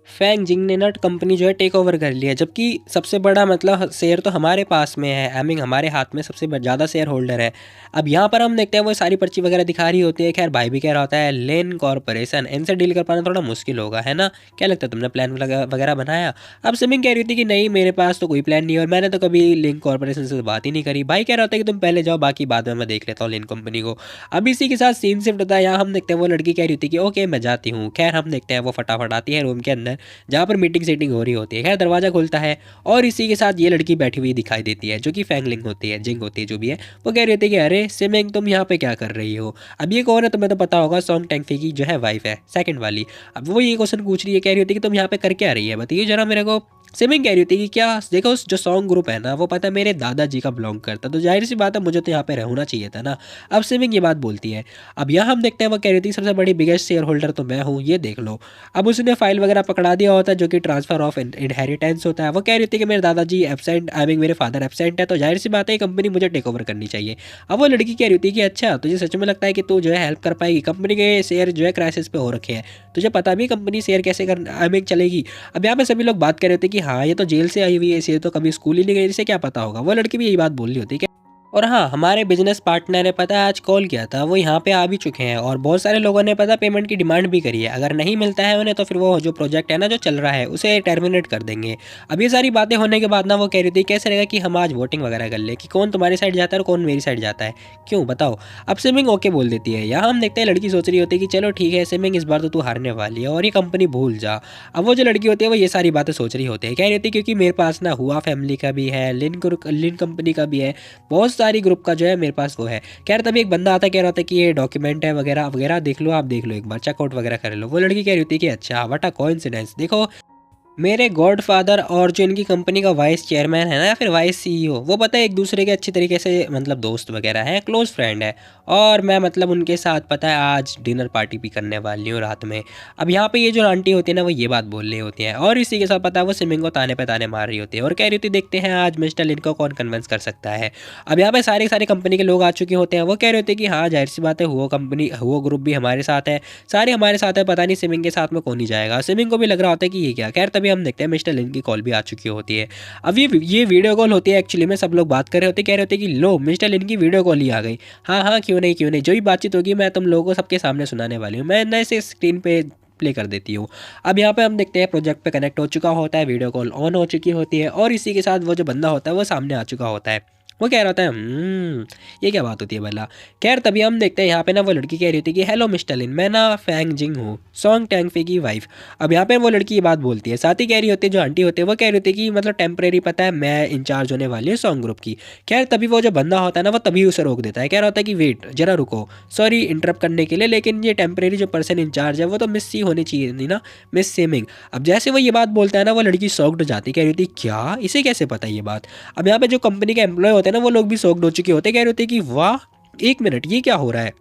फैंग जिंग ने ना कंपनी जो है टेक ओवर कर लिया, जबकि सबसे बड़ा मतलब शेयर तो हमारे पास में है, आई मीन हमारे हाथ में सबसे ज़्यादा शेयर होल्डर है। अब यहाँ पर हम देखते हैं वो सारी पर्ची वगैरह दिखा रही होती है। खैर भाई भी कह रहा होता है लेन कॉर्पोरेशन, इनसे डील कर पाना थोड़ा मुश्किल होगा, है ना? क्या लगता है, तुमने प्लान वगैरह बनाया? अब सिमिंग कह रही थी कि नहीं मेरे पास तो कोई प्लान नहीं है और मैंने तो कभी लिंक कॉर्पोरेशन से बात ही नहीं करी। भाई कह रहा होता है कि तुम पहले जाओ, बाकी बाद में मैं देख लेता हूँ लिंक कंपनी को। अब इसी के साथ सीन शिफ्ट होता है। यहाँ हम देखते हैं वो लड़की कह रही थी कि ओके मैं जाती हूँ। खैर हम देखते हैं वो फटाफट आती है रूम के अंदर जहाँ पर मीटिंग सेटिंग हो रही होती है। खैर दरवाजा खुलता है और इसी के साथ ये लड़की बैठी हुई दिखाई देती है जो कि फैंगलिंग होती है, जिंग होती है जो भी है। वो कह रही होती है कि अरे सिमिंग तुम यहाँ पे क्या कर रही हो? अब ये कौन है तुम्हें तो पता होगा, सॉन्ग टैंगफी की जो है वाइफ है, सेकंड वाली। अब वो ये क्वेश्चन पूछ रही है, कह रही होती है कि तुम यहाँ पे कर क्या रही है, बताइए जरा मेरे को। सिमिंग कह रही होती है कि क्या देखो उस जो सॉन्ग ग्रुप है ना वो पता है मेरे दादाजी का बिलोंग करता, तो जाहिर सी बात है मुझे तो यहाँ पे रहना चाहिए था ना। अब सिमिंग ये बात बोलती है। अब यहाँ हम देखते हैं वो कह रही थी सबसे बड़ी बिगेस्ट शेयर होल्डर तो मैं हूँ, ये देख लो। अब उसने फाइल वगैरह पकड़ा दिया होता है जो कि ट्रांसफर ऑफ इनहेरिटेंस होता है। वो कह रही थी कि मेरे दादाजी एबसेंट, आई मीन मेरे फादर एबसेंट है, तो जाहिर सी बात है कंपनी मुझे टेक ओवर करनी चाहिए। अब वो लड़की कह रही थी कि अच्छा तुझे सच में लगता है कि तू जो है हेल्प कर पाएगी, कंपनी के शेयर जो है क्राइसिस पे हो रखे हैं, तुझे पता भी कंपनी शेयर कैसे कर आई मीन चलेगी। अब यहाँ पे सभी लोग बात कर रहे होते कि हाँ ये तो जेल से आई हुई है, इसे तो कभी स्कूल ही नहीं गई, इसे क्या पता होगा। वो लड़की भी यही बात बोल रही होती है। और हाँ हमारे बिजनेस पार्टनर ने पता है आज कॉल किया था, वो यहाँ पे आ भी चुके हैं और बहुत सारे लोगों ने पता पेमेंट की डिमांड भी करी है। अगर नहीं मिलता है उन्हें तो फिर वो जो प्रोजेक्ट है ना जो चल रहा है उसे टर्मिनेट कर देंगे। अब ये सारी बातें होने के बाद ना वो कह रही थी कैसे रहेगा कि हम आज वोटिंग वगैरह कर ले कि कौन तुम्हारी साइड जाता है और कौन मेरी साइड जाता है, क्यों बताओ। अब सिमिंग ओके बोल देती है। यहाँ हम देखते हैं लड़की सोच रही होती है कि चलो ठीक है सिमिंग इस बार तो तू हारने वाली है और ये कंपनी भूल जा। अब वो जो लड़की होती है वो ये सारी बातें सोच रही होती है, कह रही थी क्योंकि मेरे पास ना हुआ फैमिली का भी है, लिन कंपनी का भी है, बहुत सारी ग्रुप का जो है मेरे पास वो है। खैर तभी एक बंदा आता है, कह रहा होता है कि ये डॉक्यूमेंट है वगैरह वगैरह, देख लो आप देख लो एक बार चेकआउट वगैरह कर लो। वो लड़की कह रही होती है कि अच्छा व्हाट अ कोइंसिडेंस, देखो मेरे गॉडफादर और जो इनकी कंपनी का वाइस चेयरमैन है ना या फिर वाइस सीईओ, वो पता है एक दूसरे के अच्छी तरीके से मतलब दोस्त वगैरह हैं, क्लोज फ्रेंड है। और मैं मतलब उनके साथ पता है आज डिनर पार्टी भी करने वाली हूँ रात में। अब यहाँ पे ये जो आंटी होती है ना वो ये बात बोल रही होती हैं और इसी के साथ पता है वो सिमिंग को ताने पे ताने मार रही होती है और कह रही होती देखते हैं आज मिस्टर लिन को कौन कन्विंस कर सकता है। अब यहाँ पे सारे सारे कंपनी के लोग आ चुके होते हैं। वो कह रहे होते हैं कि हाँ जाहिर सी बात है वो कंपनी वो ग्रुप भी हमारे साथ है, सारे हमारे साथ है, पता नहीं सिमिंग के साथ में कौन ही जाएगा। सिमिंग को भी लग रहा होता है कि ये क्या। खैर तभी हम देखते हैं मिस्टर लिन की कॉल भी आ चुकी होती है। अब ये वीडियो कॉल होती है एक्चुअली में, सब लोग बात कर रहे होते, कह रहे होते कि लो मिस्टर लिन की वीडियो कॉल ही आ गई। हाँ हाँ क्यों नहीं क्यों नहीं, जो भी बातचीत होगी मैं तुम लोगों को सबके सामने सुनाने वाली हूँ, मैं नए से स्क्रीन पे प्ले कर देती हूँ। अब यहाँ पे हम देखते हैं प्रोजेक्ट पे कनेक्ट हो चुका होता है, वीडियो कॉल ऑन हो चुकी होती है और इसी के साथ वो जो बंदा होता है वो सामने आ चुका होता है। वो कह रहा होता है ये क्या बात होती है भला। खैर तभी हम देखते हैं यहाँ पे ना वो लड़की कह रही थी कि हेलो मिस्टर लिन, मैं ना फैंग जिंग हूँ, सॉन्ग टैंगफी की वाइफ। अब यहाँ पे वो लड़की ये बात बोलती है, साथ ही कह रही होती है जो आंटी होती है वो कह रही होती है कि मतलब टेम्परेरी पता है मैं इंचार्ज होने वाली हूँ सॉन्ग ग्रुप की। खैर तभी वो जो बंदा होता है ना वो तभी उसे रोक देता है, कह रहा होता है कि वेट जरा रुको, सॉरी इंटरप्ट करने के लिए, लेकिन ये टेम्परेरी जो पर्सन इंचार्ज है वो तो मिस सी होनी चाहिए नहीं ना, मिस सेमिंग। अब जैसे वो ये बात बोलता है ना वो लड़की शॉक्ड हो जाती है, कह रही थी क्या इसे कैसे पता ये बात। अब यहाँ पे जो कंपनी के एम्प्लॉय होते हैं ना वो लोग भी शॉक्ड हो चुके होते, कह रहे होते कि वाह एक मिनट ये क्या हो रहा है।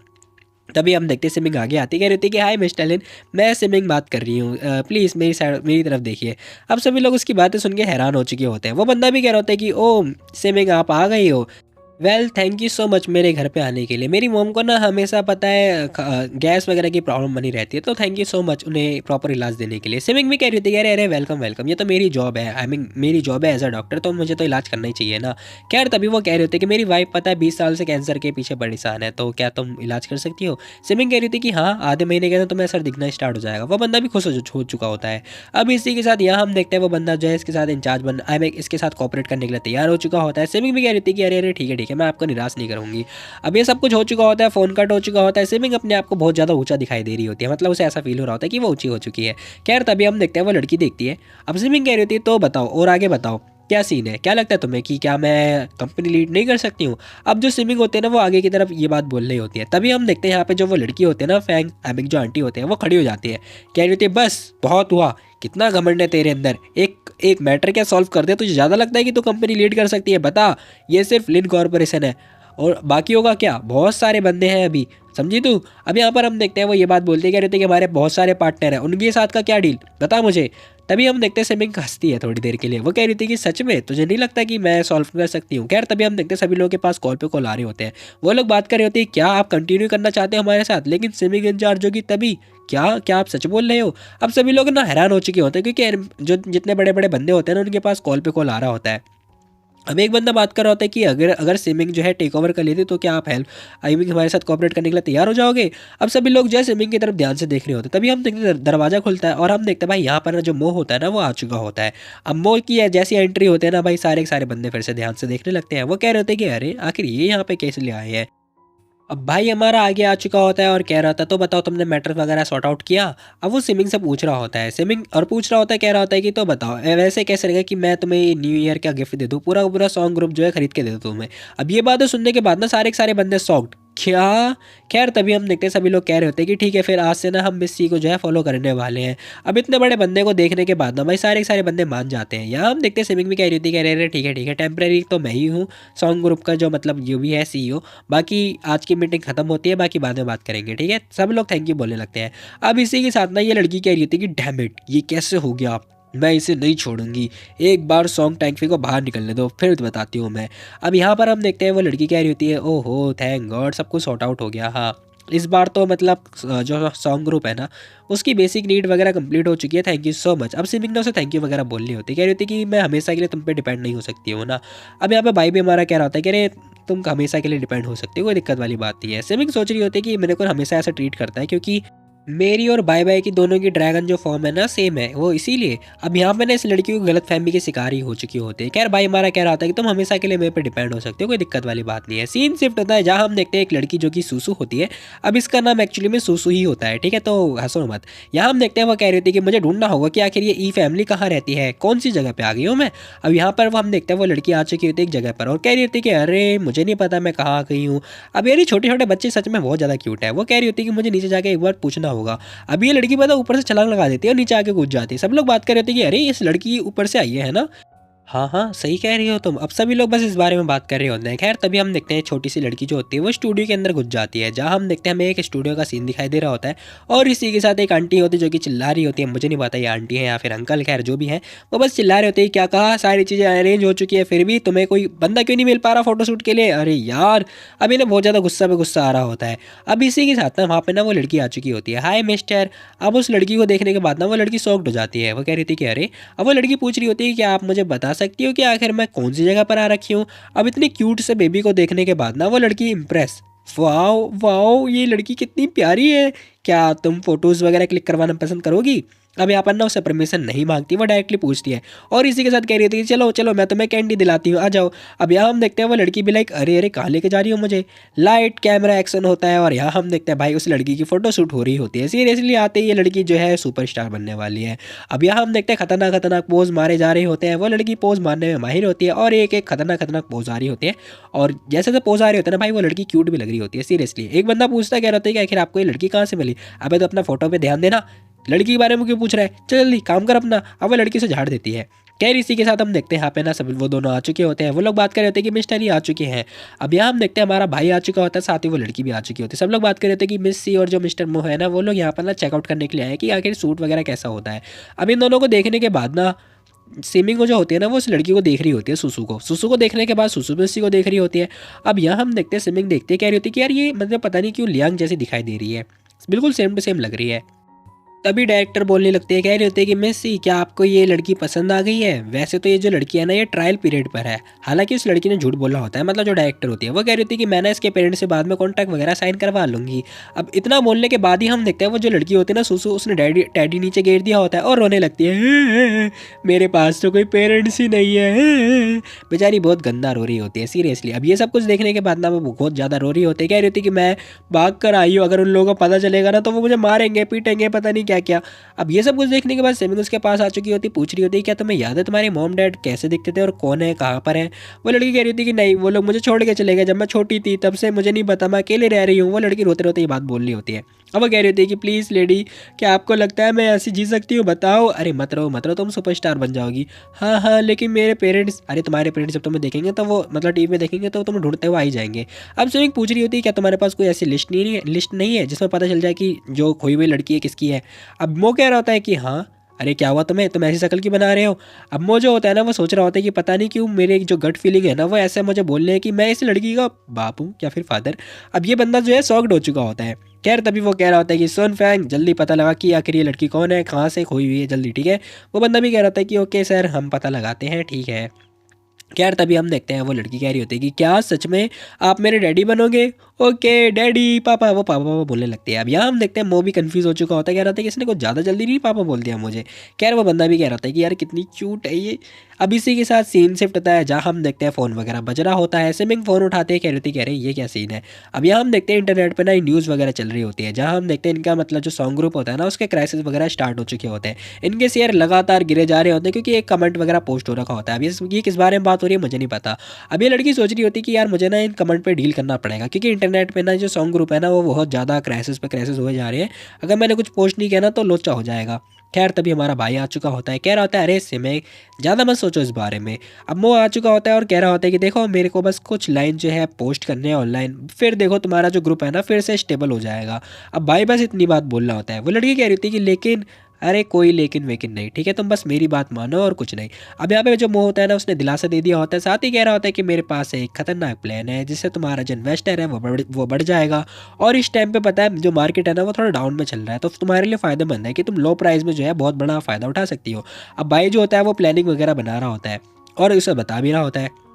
तभी हम देखते सिमिंग आगे आती, कह रही थी कि हाय मिस्टर लिन, मैं सिमिंग बात कर रही हूँ, प्लीज़ मेरी साइड मेरी तरफ देखिए। अब सभी लोग उसकी बातें सुन के हैरान हो चुके होते हैं। वो बंदा भी कह रहा होता है कि ओ सिमिंग आप आ गई हो, well thank you so much मेरे घर पे आने के लिए। मेरी मोम को ना हमेशा पता है गैस वगैरह की प्रॉब्लम बनी रहती है, तो थैंक यू सो मच उन्हें प्रॉपर इलाज देने के लिए। सिमिंग भी कह रही थी अरे अरे वेलकम वेलकम, ये तो मेरी जॉब है, आई मीन मेरी जॉब है एज अ डॉक्टर, तो मुझे तो इलाज करना ही चाहिए ना। खैर तभी वो कह रहे थे कि मेरी वाइफ पता है 20 साल से कैंसर के पीछे परेशान है, तो क्या तुम इलाज कर सकती हो। सिमिंग कह रही थी कि हाँ आधे महीने के अंदर तुम्हें असर दिखना स्टार्ट हो जाएगा। वो बंदा भी खुश हो चुका होता है। अब इसी के साथ यहाँ हम देखते हैं वो बंदा जो है इसके साथ इंचार्ज बन आई मीन इसके साथ कॉपरेट करने के लिए तैयार हो चुका होता है। सिमिंग भी कह रही थी कि अरे अरे ठीक है मैं आपको निराश नहीं करूंगी। अब ये सब कुछ हो चुका होता है, फोन कट हो चुका होता है, सिमिंग अपने आप को बहुत ज़्यादा ऊंचा दिखाई दे रही होती है, मतलब उसे ऐसा फील हो रहा होता है कि वो ऊंची हो चुकी है। खैर तभी हम देखते हैं वो लड़की देखती है। अब सिमिंग कह रही होती है तो बताओ और आगे बताओ क्या सीन है, क्या लगता है तुम्हें कि क्या मैं कंपनी लीड नहीं कर सकती हूँ। अब जो सिमिंग होते हैं ना वो आगे की तरफ ये बात बोल रही होती है। तभी हम देखते हैं यहाँ पे जो वो लड़की होती है ना फैंग आई मीन जो आंटी होते हैं वो खड़ी हो जाती है, कह रही होती है बस बहुत हुआ, कितना घमंड है तेरे अंदर, एक मैटर क्या सॉल्व कर दे, तुझे ज़्यादा लगता है कि तू कंपनी लीड कर सकती है, बता ये सिर्फ लिन कॉर्पोरेशन है और बाकियों का क्या, बहुत सारे बंदे हैं अभी, समझी तू। अब यहाँ पर हम देखते हैं वो ये बात बोलते कह रहे थे कि हमारे बहुत सारे पार्टनर हैं, उनके साथ का क्या डील बता मुझे। तभी हम देखते हैं सेमिंग हंसती है थोड़ी देर के लिए, वो कह रही थी कि सच में तुझे नहीं लगता कि मैं सॉल्व कर सकती हूँ। खैर तभी हम देखते हैं सभी लोगों के पास कॉल पे कॉल आ रहे होते हैं, वो लोग बात कर रहे होते हैं क्या आप कंटिन्यू करना चाहते हो हमारे साथ, लेकिन सेमिंग इंचार्ज होगी तभी, क्या क्या आप सच बोल रहे हो। अब सभी लोग ना हैरान हो चुके होते हैं क्योंकि जो जितने बड़े बड़े बंदे होते हैं ना उनके पास कॉल पे कॉल आ रहा होता है। अब एक बंदा बात कर रहा होता है कि अगर अगर सिमिंग जो है टेक ओवर कर लेती तो क्या आप हेल्प आई मीन हमारे साथ कोऑपरेट करने के लिए तैयार हो जाओगे। अब सभी लोग जो है सिमिंग की तरफ ध्यान से देख रहे होते हैं, तभी हम देखते हैं दरवाजा खुलता है और हम देखते हैं भाई यहाँ पर ना जो मोह होता है ना वो आ चुका होता है। अब मोह की जैसी एंट्री होते हैं ना भाई सारे के सारे बंदे फिर से ध्यान से देखने लगते हैं, वो कह रहे होते हैं कि अरे आखिर ये यहाँ पे कैसे ले आए हैं। अब भाई हमारा आगे आ चुका होता है और कह रहा था तो बताओ तुमने मैटर वगैरह सॉर्ट आउट किया। अब वो सिमिंग से पूछ रहा होता है, सिमिंग और पूछ रहा होता है, कह रहा होता है कि तो बताओ वैसे कैसे रहेगा कि मैं तुम्हें न्यू ईयर का गिफ्ट दे दूँ, पूरा का पूरा सॉन्ग ग्रुप जो है खरीद के दे दूँ तुम्हें। अब ये बातें सुनने के बाद ना सारे के सारे बंदे शॉक्ड, क्या। खैर तभी हम देखते हैं सभी लोग कह रहे होते हैं कि ठीक है फिर आज से ना हम मिस्सी को जो है फॉलो करने वाले हैं। अब इतने बड़े बंदे को देखने के बाद ना भाई सारे के सारे बंदे मान जाते हैं। यहाँ हम देखते हैं सिमिंग भी कह रही थी, कह रहे ठीक है टेम्प्रेरी तो मैं ही हूँ सॉन्ग ग्रुप का जो मतलब जो भी है CEO। बाकी आज की मीटिंग खत्म होती है, बाकी बाद में बात करेंगे, ठीक है। सब लोग थैंक यू बोलने लगते हैं। अब इसी के साथ ना ये लड़की कह रही थी कि डैम इट ये कैसे हो गया, मैं इसे नहीं छोड़ूंगी, एक बार सॉन्ग टैंकफी को बाहर निकलने दो फिर बताती हूँ मैं। अब यहाँ पर हम देखते हैं वो लड़की कह रही होती है ओहो थैंक गॉड सब कुछ सॉर्ट आउट हो गया। हाँ इस बार तो मतलब जो सॉन्ग ग्रुप है ना उसकी बेसिक नीड वगैरह कंप्लीट हो चुकी है, थैंक यू सो मच। अब सिमिंग ने उसे थैंक यू वगैरह बोलनी होती है, कह रही होती कि मैं हमेशा के लिए तुम पे डिपेंड नहीं हो सकती हूँ ना। अब यहाँ पे भाई भी हमारा कह रहा होता है कि अरे तुम हमेशा के लिए डिपेंड हो सकती हो, कोई दिक्कत वाली बात नहीं है। सिमिंग सोच रही होती है कि मेरे को हमेशा ऐसा ट्रीट करता है क्योंकि मेरी और बाय बाय की दोनों की ड्रैगन जो फॉर्म है ना सेम है वो इसीलिए। अब यहाँ पे ना इस लड़की को गलत फहमी की शिकार ही हो चुकी होती है। खैर भाई हमारा कह रहा था कि तुम हमेशा के लिए मेरे पे डिपेंड हो सकते हो, कोई दिक्कत वाली बात नहीं है। सीन शिफ्ट होता है जहाँ हम देखते हैं एक लड़की जो कि सूसू होती है। अब इसका नाम एक्चुअली में सूसू ही होता है, ठीक है, तो हंसो मत। यहाँ हम देखते हैं वो कह रही थी कि मुझे ढूंढना होगा कि आखिर ये ई फैमिली कहाँ रहती है, कौन सी जगह पे आ गई हूँ मैं। अब यहाँ पर वो हम देखते हैं वो लड़की आ चुकी होती है एक जगह पर और कह रही होती है कि अरे मुझे नहीं पता मैं कहाँ आ गई हूँ। अब यार छोटे छोटे बच्चे सच में बहुत ज़्यादा क्यूट है। वो कह रही होती है कि मुझे नीचे जाके एक बार पूछना होगा। अब ये लड़की पता ऊपर से छलांग लगा देती है और नीचे आके कूद जाती है। सब लोग बात कर रहे होते हैं कि अरे इस लड़की ऊपर से आई है ना। हाँ हाँ सही कह रही हो तुम। अब सभी लोग बस इस बारे में बात कर रहे होते हैं। खैर तभी हम देखते हैं छोटी सी लड़की जो होती है वो स्टूडियो के अंदर घुस जाती है, जहाँ हम देखते हैं हमें एक स्टूडियो का सीन दिखाई दे रहा होता है और इसी के साथ एक आंटी होती है जो कि चिल्ला रही होती है, मुझे नहीं पता ये आंटी है या फिर अंकल, खैर जो भी है वो बस चिल्ला रहे होते हैं क्या कहा सारी चीज़ें अरेंज हो चुकी है फिर भी तुम्हें कोई बंदा क्यों नहीं मिल पा रहा फोटोशूट के लिए। अरे यार अब इन्हें बहुत ज़्यादा गुस्सा पे गुस्सा आ रहा होता है। अब इसी के साथ ना वहाँ पे ना वो लड़की आ चुकी होती है, हाय मिस्टर। अब उस लड़की को देखने के बाद ना वो लड़की शॉक्ड हो जाती है, वो कह रही थी कि अरे। अब वो लड़की पूछ रही होती है कि आप मुझे बता सकती हो कि आखिर मैं कौन सी जगह पर आ रखी हूँ। अब इतनी क्यूट से बेबी को देखने के बाद ना वो लड़की इम्प्रेस, वाओ वाओ ये लड़की कितनी प्यारी है, क्या तुम फोटोज़ वगैरह क्लिक करवाना पसंद करोगी। अब यहाँ पर ना उससे परमिशन नहीं मांगती, वो डायरेक्टली पूछती है और इसी के साथ कह रही थी कि चलो चलो मैं तुम्हें कैंडी दिलाती हूँ आ जाओ। अब यहाँ हम देखते हैं वो लड़की भी लाइक अरे अरे कहाँ लेके जा रही हो मुझे। लाइट कैमरा एक्शन होता है और यहाँ हम देखते हैं भाई उस लड़की की फोटो शूट हो रही होती है। सीरियसली आते ही ये लड़की जो है सुपरस्टार बनने वाली है। अब यहाँ हम देखते हैं खतरनाक खतरनाक पोज मारे जा रहे होते हैं, वो लड़की पोज मारने में माहिर होती है और एक एक खतरनाक खतरनाक पोज आ रही होती है और जैसे जैसे पोज आ रही होती है ना भाई वो लड़की क्यूट भी लग रही होती है। सीरियसली एक बंदा पूछता कह रहा होता है कि आखिर आपको ये लड़की कहाँ से मिली। अबे तो अपना फोटो पे ध्यान देना, लड़की के बारे में क्यों पूछ रहा है, चल जल्दी काम कर अपना। अब वो लड़की से झाड़ देती है। खैर इसी के साथ हम देखते हैं यहाँ पे ना सब वो दोनों आ चुके होते हैं, वो लोग बात कर रहे होते हैं कि मिस्टर ही आ चुके हैं। अब यहाँ हम देखते हैं हमारा भाई आ चुका होता है, साथ ही वो लड़की भी आ चुकी होती है। सब लोग बात कर रहे होते हैं कि मिस सी और जो मिस्टर मोह है ना वो लोग यहाँ पर ना चेकआउट करने के लिए आए कि आखिर सूट वगैरह कैसा होता है। अब इन दोनों को देखने के बाद ना सिमिंग जो होती है ना वो उस लड़की को देख रही होती है, सुसु को देखने के बाद सुसु मिस्सी को देख रही होती है। अब यहाँ हम देखते हैं सिमिंग देखते हैं कह रही होती है कि यार ये मतलब पता नहीं क्यों लियांग जैसी दिखाई दे रही है, बिल्कुल सेम टू सेम लग रही है। तभी डायरेक्टर बोलने लगते हैं, कह रहे होते हैं कि मिस्सी क्या आपको ये लड़की पसंद आ गई है। वैसे तो ये जो लड़की है ना ये ट्रायल पीरियड पर है। हालांकि इस लड़की ने झूठ बोला होता है, मतलब जो डायरेक्टर होती है वो कह रही होती है कि मैं ना इसके पेरेंट्स से बाद में कॉन्ट्रैक्ट वगैरह साइन करवा लूंगी। अब इतना बोलने के बाद ही हम देखते हैं वो जो लड़की होती है ना सुसु उसने डैडी नीचे गिर दिया होता है और रोने लगती है, मेरे पास तो कोई पेरेंट्स ही नहीं है। बेचारी बहुत गंदा रो रही होती है सीरियसली। अब ये सब कुछ देखने के बाद ना वो बहुत ज़्यादा रो रही होती है, कह रही होती है कि मैं भाग कर आई हूँ, अगर उन लोगों को पता चलेगा ना तो वो मुझे मारेंगे पीटेंगे पता नहीं क्या क्या। अब ये सब कुछ देखने के बाद सेमिंग उसके पास आ चुकी होती, पूछ रही होती है क्या तुम्हें याद है तुम्हारे मॉम डैड कैसे दिखते थे और कौन है कहाँ पर है। वो लड़की कह रही होती कि नहीं वो लोग मुझे छोड़ के चले गए जब मैं छोटी थी, तब से मुझे नहीं पता मैं अकेले रह रही हूँ। वो लड़की रोते रोते ये बात बोल रही होती है। अब वो कह रही होती है कि प्लीज़ लेडी, क्या आपको लगता है मैं ऐसी जी सकती हूँ, बताओ। अरे मत रहो तुम सुपरस्टार बन जाओगी। हाँ हाँ, लेकिन मेरे पेरेंट्स, अरे तुम्हारे पेरेंट्स जब तुम्हें देखेंगे तो वो मतलब टीवी में देखेंगे तो तुम्हें ढूंढते हुए आ ही जाएंगे। अब स्विमिंग पूछ रही होती है क्या तुम्हारे पास कोई ऐसी लिस्ट नहीं है जिसमें पता चल जाए कि जो खोई हुई लड़की है किसकी है। अब वो कह रहा होता है कि हाँ। अरे क्या हुआ तुम्हें, तुम ऐसी शक्ल क्यों बना रहे हो। अब वो जो होता है ना वो सोच रहा होता है कि पता नहीं क्यों मेरे जो गट फीलिंग है ना वो ऐसे मुझे बोलने है कि मैं इस लड़की का बाप हूँ या फिर फादर। अब ये बंदा जो है शॉक्ड हो चुका होता है। खैर तभी वो कह रहा होता है कि सुन फैंग, जल्दी पता लगा कि आखिर ये लड़की कौन है, कहाँ से खोई हुई है, जल्दी, ठीक है। वो बंदा भी कह रहा होता है कि ओके सर, हम पता लगाते हैं, ठीक है। खैर तभी हम देखते हैं वो लड़की कह रही होती है कि क्या सच में आप मेरे डैडी बनोगे। ओके डैडी, पापा, वो पापा पापा बोलने लगती है। अब यहाँ हम देखते हैं वो भी कंफ्यूज हो चुका होता है, कह रहा था कि इसने कुछ ज़्यादा जल्दी नहीं पापा बोल दिया मुझे। खैर वो बंदा भी कह रहा था कि यार कितनी क्यूट है ये। अब इसी के साथ सीन शिफ्ट होता है जहाँ हम देखते हैं फ़ोन वगैरह बज रहा होता है। स्विमिंग फ़ोन उठाते हैं, कह रहे ये क्या सीन है। अब यहाँ हम देखते हैं इंटरनेट पर ना न्यूज़ वगैरह चल रही होती है, जहाँ हम देखते हैं इनका मतलब जो सॉन्ग ग्रुप होता है ना उसके क्राइसिस वगैरह स्टार्ट हो चुके होते हैं। इनके शेयर लगातार गिरे जा रहे होते हैं क्योंकि एक कमेंट वगैरह पोस्ट हो रखा होता है। अब ये किस बारे में बात हो रही है मुझे नहीं पता। अब ये लड़की सोच रही होती है कि यार मुझे ना इन कमेंट पे डील करना पड़ेगा, क्योंकि इंटरनेट पे ना जो सॉन्ग ग्रुप है ना वो बहुत ज़्यादा क्राइसिस पे क्राइसिस हुए जा रहे हैं। अगर मैंने कुछ पोस्ट नहीं किया ना तो लोचा हो जाएगा। खैर तभी हमारा भाई आ चुका होता है, कह रहा होता है अरे सिमे, ज़्यादा मत सोचो इस बारे में। अब वो आ चुका होता है और कह रहा होता है कि देखो मेरे को बस कुछ लाइन जो है पोस्ट करने हैं ऑनलाइन, फिर देखो तुम्हारा जो ग्रुप है ना फिर से स्टेबल हो जाएगा। अब भाई बस इतनी बात बोल रहा होता है। वो लड़की कह रही थी कि लेकिन, अरे कोई लेकिन वेकिन नहीं, ठीक है, तुम बस मेरी बात मानो और कुछ नहीं। अब यहाँ पे जो मोह होता है ना उसने दिलासा दे दिया होता है, साथ ही कह रहा होता है कि मेरे पास एक खतरनाक प्लान है जिससे तुम्हारा जो इन्वेस्टर है वो बढ़ जाएगा। और इस टाइम पे पता है जो मार्केट है ना वो थोड़ा डाउन में चल रहा है, तो तुम्हारे लिए फ़ायदेमंद है कि तुम लो प्राइस में जो है बहुत बड़ा फ़ायदा उठा सकती हो। अब भाई जो होता है वो प्लानिंग वगैरह बना रहा होता है और उसे बता भी रहा होता है।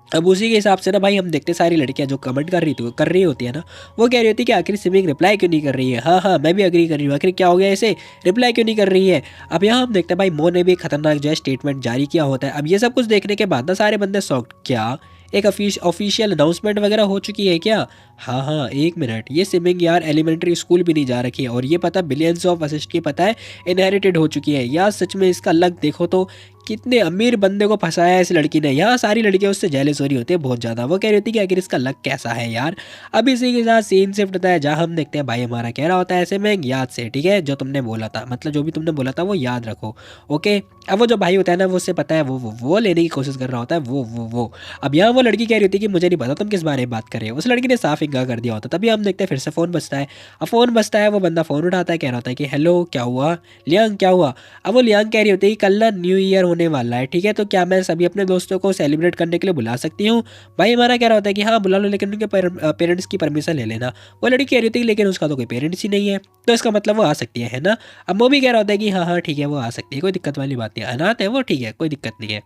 अब उसी के हिसाब से ना भाई हम देखते सारी लड़कियां जो कमेंट कर रही होती है ना, वो कह रही होती है कि आखिर स्विमिंग रिप्लाई क्यों नहीं कर रही है। हाँ हाँ, मैं भी अग्री कर रही हूँ, आखिर क्या हो गया इसे, रिप्लाई क्यों नहीं कर रही है। अब यहाँ हम देखते हैं भाई मो ने भी एक खतरनाक जो है स्टेटमेंट जारी किया होता है। अब ये सब कुछ देखने के बाद ना सारे बंदे सॉक्ड, क्या एक ऑफिशियल अनाउंसमेंट वगैरह हो चुकी है क्या। हाँ हाँ, एक मिनट, ये स्विमिंग यार एलिमेंट्री स्कूल भी नहीं जा रखी है और ये पता बिलियंस ऑफ असिस्ट की पता है इनहेरिटेड हो चुकी है यार। सच में इसका लक देखो तो, कितने अमीर बंदे को फंसाया है इस लड़की ने। यहाँ सारी लड़कियां उससे जेलस हो रही होती है बहुत ज़्यादा। वो कह रही होती है कि आखिर इसका लक कैसा है यार। अब इसी के साथ सीन शिफ्ट होता है जहाँ हम देखते हैं भाई हमारा कह रहा होता है ऐसे में याद से, ठीक है, जो तुमने बोला था, मतलब जो भी तुमने बोला था वो याद रखो। ओके। अब वो जो भाई होता है ना वो उससे पता है वो लेने की कोशिश कर रहा होता है वो। अब यहाँ वो लड़की कह रही होती है कि मुझे नहीं पता तुम किस बारे में बात कर रहे हो। उस लड़की ने साफ इनकार कर दिया होता है। तभी हम देखते हैं फिर से फ़ोन बजता है। अब फ़ोन बजता है, वो बंदा फ़ोन उठाता है, कह रहा होता है कि हेलो क्या हुआ लियांग, क्या हुआ। अब वो लियांग कह रही होती है कि कल ना न्यू ईयर होने वाला है, ठीक है, तो क्या मैं सभी अपने दोस्तों को सेलिब्रेट करने के लिए बुला सकती हूँ। भाई हमारा कह रहा होता है कि हाँ बुला लो, लेकिन उनके पेरेंट्स की परमिशन ले लेना। वो लड़की कह रही होती है लेकिन उसका तो कोई पेरेंट्स ही नहीं है, तो इसका मतलब वो आ सकती है ना। अब वो भी कह रहा होता है कि हाँ हाँ ठीक है वो आ सकती है, कोई दिक्कत वाली बात नहीं है, अनाथ है वो, ठीक है कोई दिक्कत नहीं है।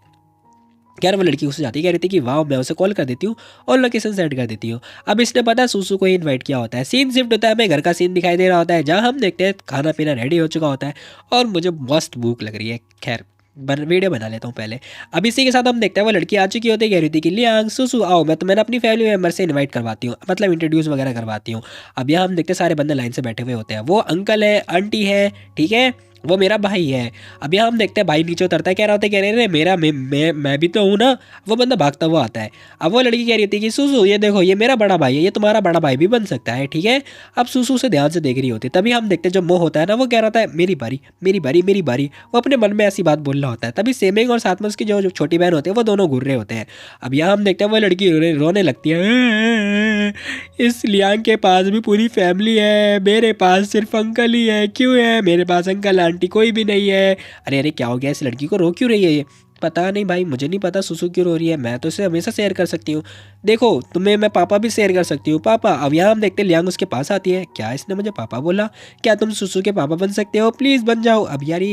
यार वो लड़की उससे जाती है, कह रही थी कि वाह मैं उसे कॉल कर देती हूँ और लोकेशन सेंड कर देती हूँ। अब इसने पता है सूसू को ही इनवाइट किया होता है। सीन शिफ्ट होता है, हमें घर का सीन दिखाई दे रहा होता है जहाँ हम देखते हैं खाना पीना रेडी हो चुका होता है और मुझे मस्त भूख लग रही है। खैर वीडियो बना लेता हूँ पहले। अब इसी के साथ हम देखते हैं वो लड़की आ चुकी होती है, कह रही थी कि लियांग सूसू आओ, मैं तुम्हें अपनी फैमिली मेम्बर से इन्वाइट करवाती हूँ, मतलब इंट्रोड्यूस वगैरह करवाती हूँ। अब यहाँ हम देखते हैं सारे बंदे लाइन से बैठे हुए होते हैं, वो अंकल है, आंटी है, ठीक है, वो मेरा भाई है। अब यहाँ हम देखते हैं भाई नीचे उतरता है, कह रहा होता है, कह रहे मेरा मैं भी तो हूँ ना। वो बंदा भागता हुआ आता है। अब वो लड़की कह रही थी कि सूसू ये देखो ये मेरा बड़ा भाई है, ये तुम्हारा बड़ा भाई भी बन सकता है, ठीक है। अब सूसू से ध्यान से देख रही होती है। तभी हम देखते हैं जो मोह होता है ना वो कह रहा था मेरी बारी मेरी बारी मेरी बारी, वो अपने मन में ऐसी बात बोल रहा होता है। तभी सेमिंग और साथ में उसकी जो छोटी बहन होती है वो दोनों घूर रहे होते हैं। अब यहाँ हम देखते हैं वो लड़की रोने लगती है, इस लियांग के पास भी पूरी फैमिली है, मेरे पास सिर्फ अंकल ही है, क्यों है मेरे पास अंकल आंटी कोई भी नहीं है। अरे अरे क्या हो गया, इस लड़की को रो क्यों रही है ये। पता नहीं भाई, मुझे नहीं पता सुसु क्यों रो रही है, मैं तो इसे हमेशा शेयर कर सकती हूँ। देखो तुम्हें मैं पापा भी शेयर कर सकती हूँ, पापा। अब यहाँ हम देखते हैं लियांग उसके पास आती है, क्या इसने मुझे पापा बोला, क्या तुम सुसु के पापा बन सकते हो, प्लीज़ बन जाओ। अब यार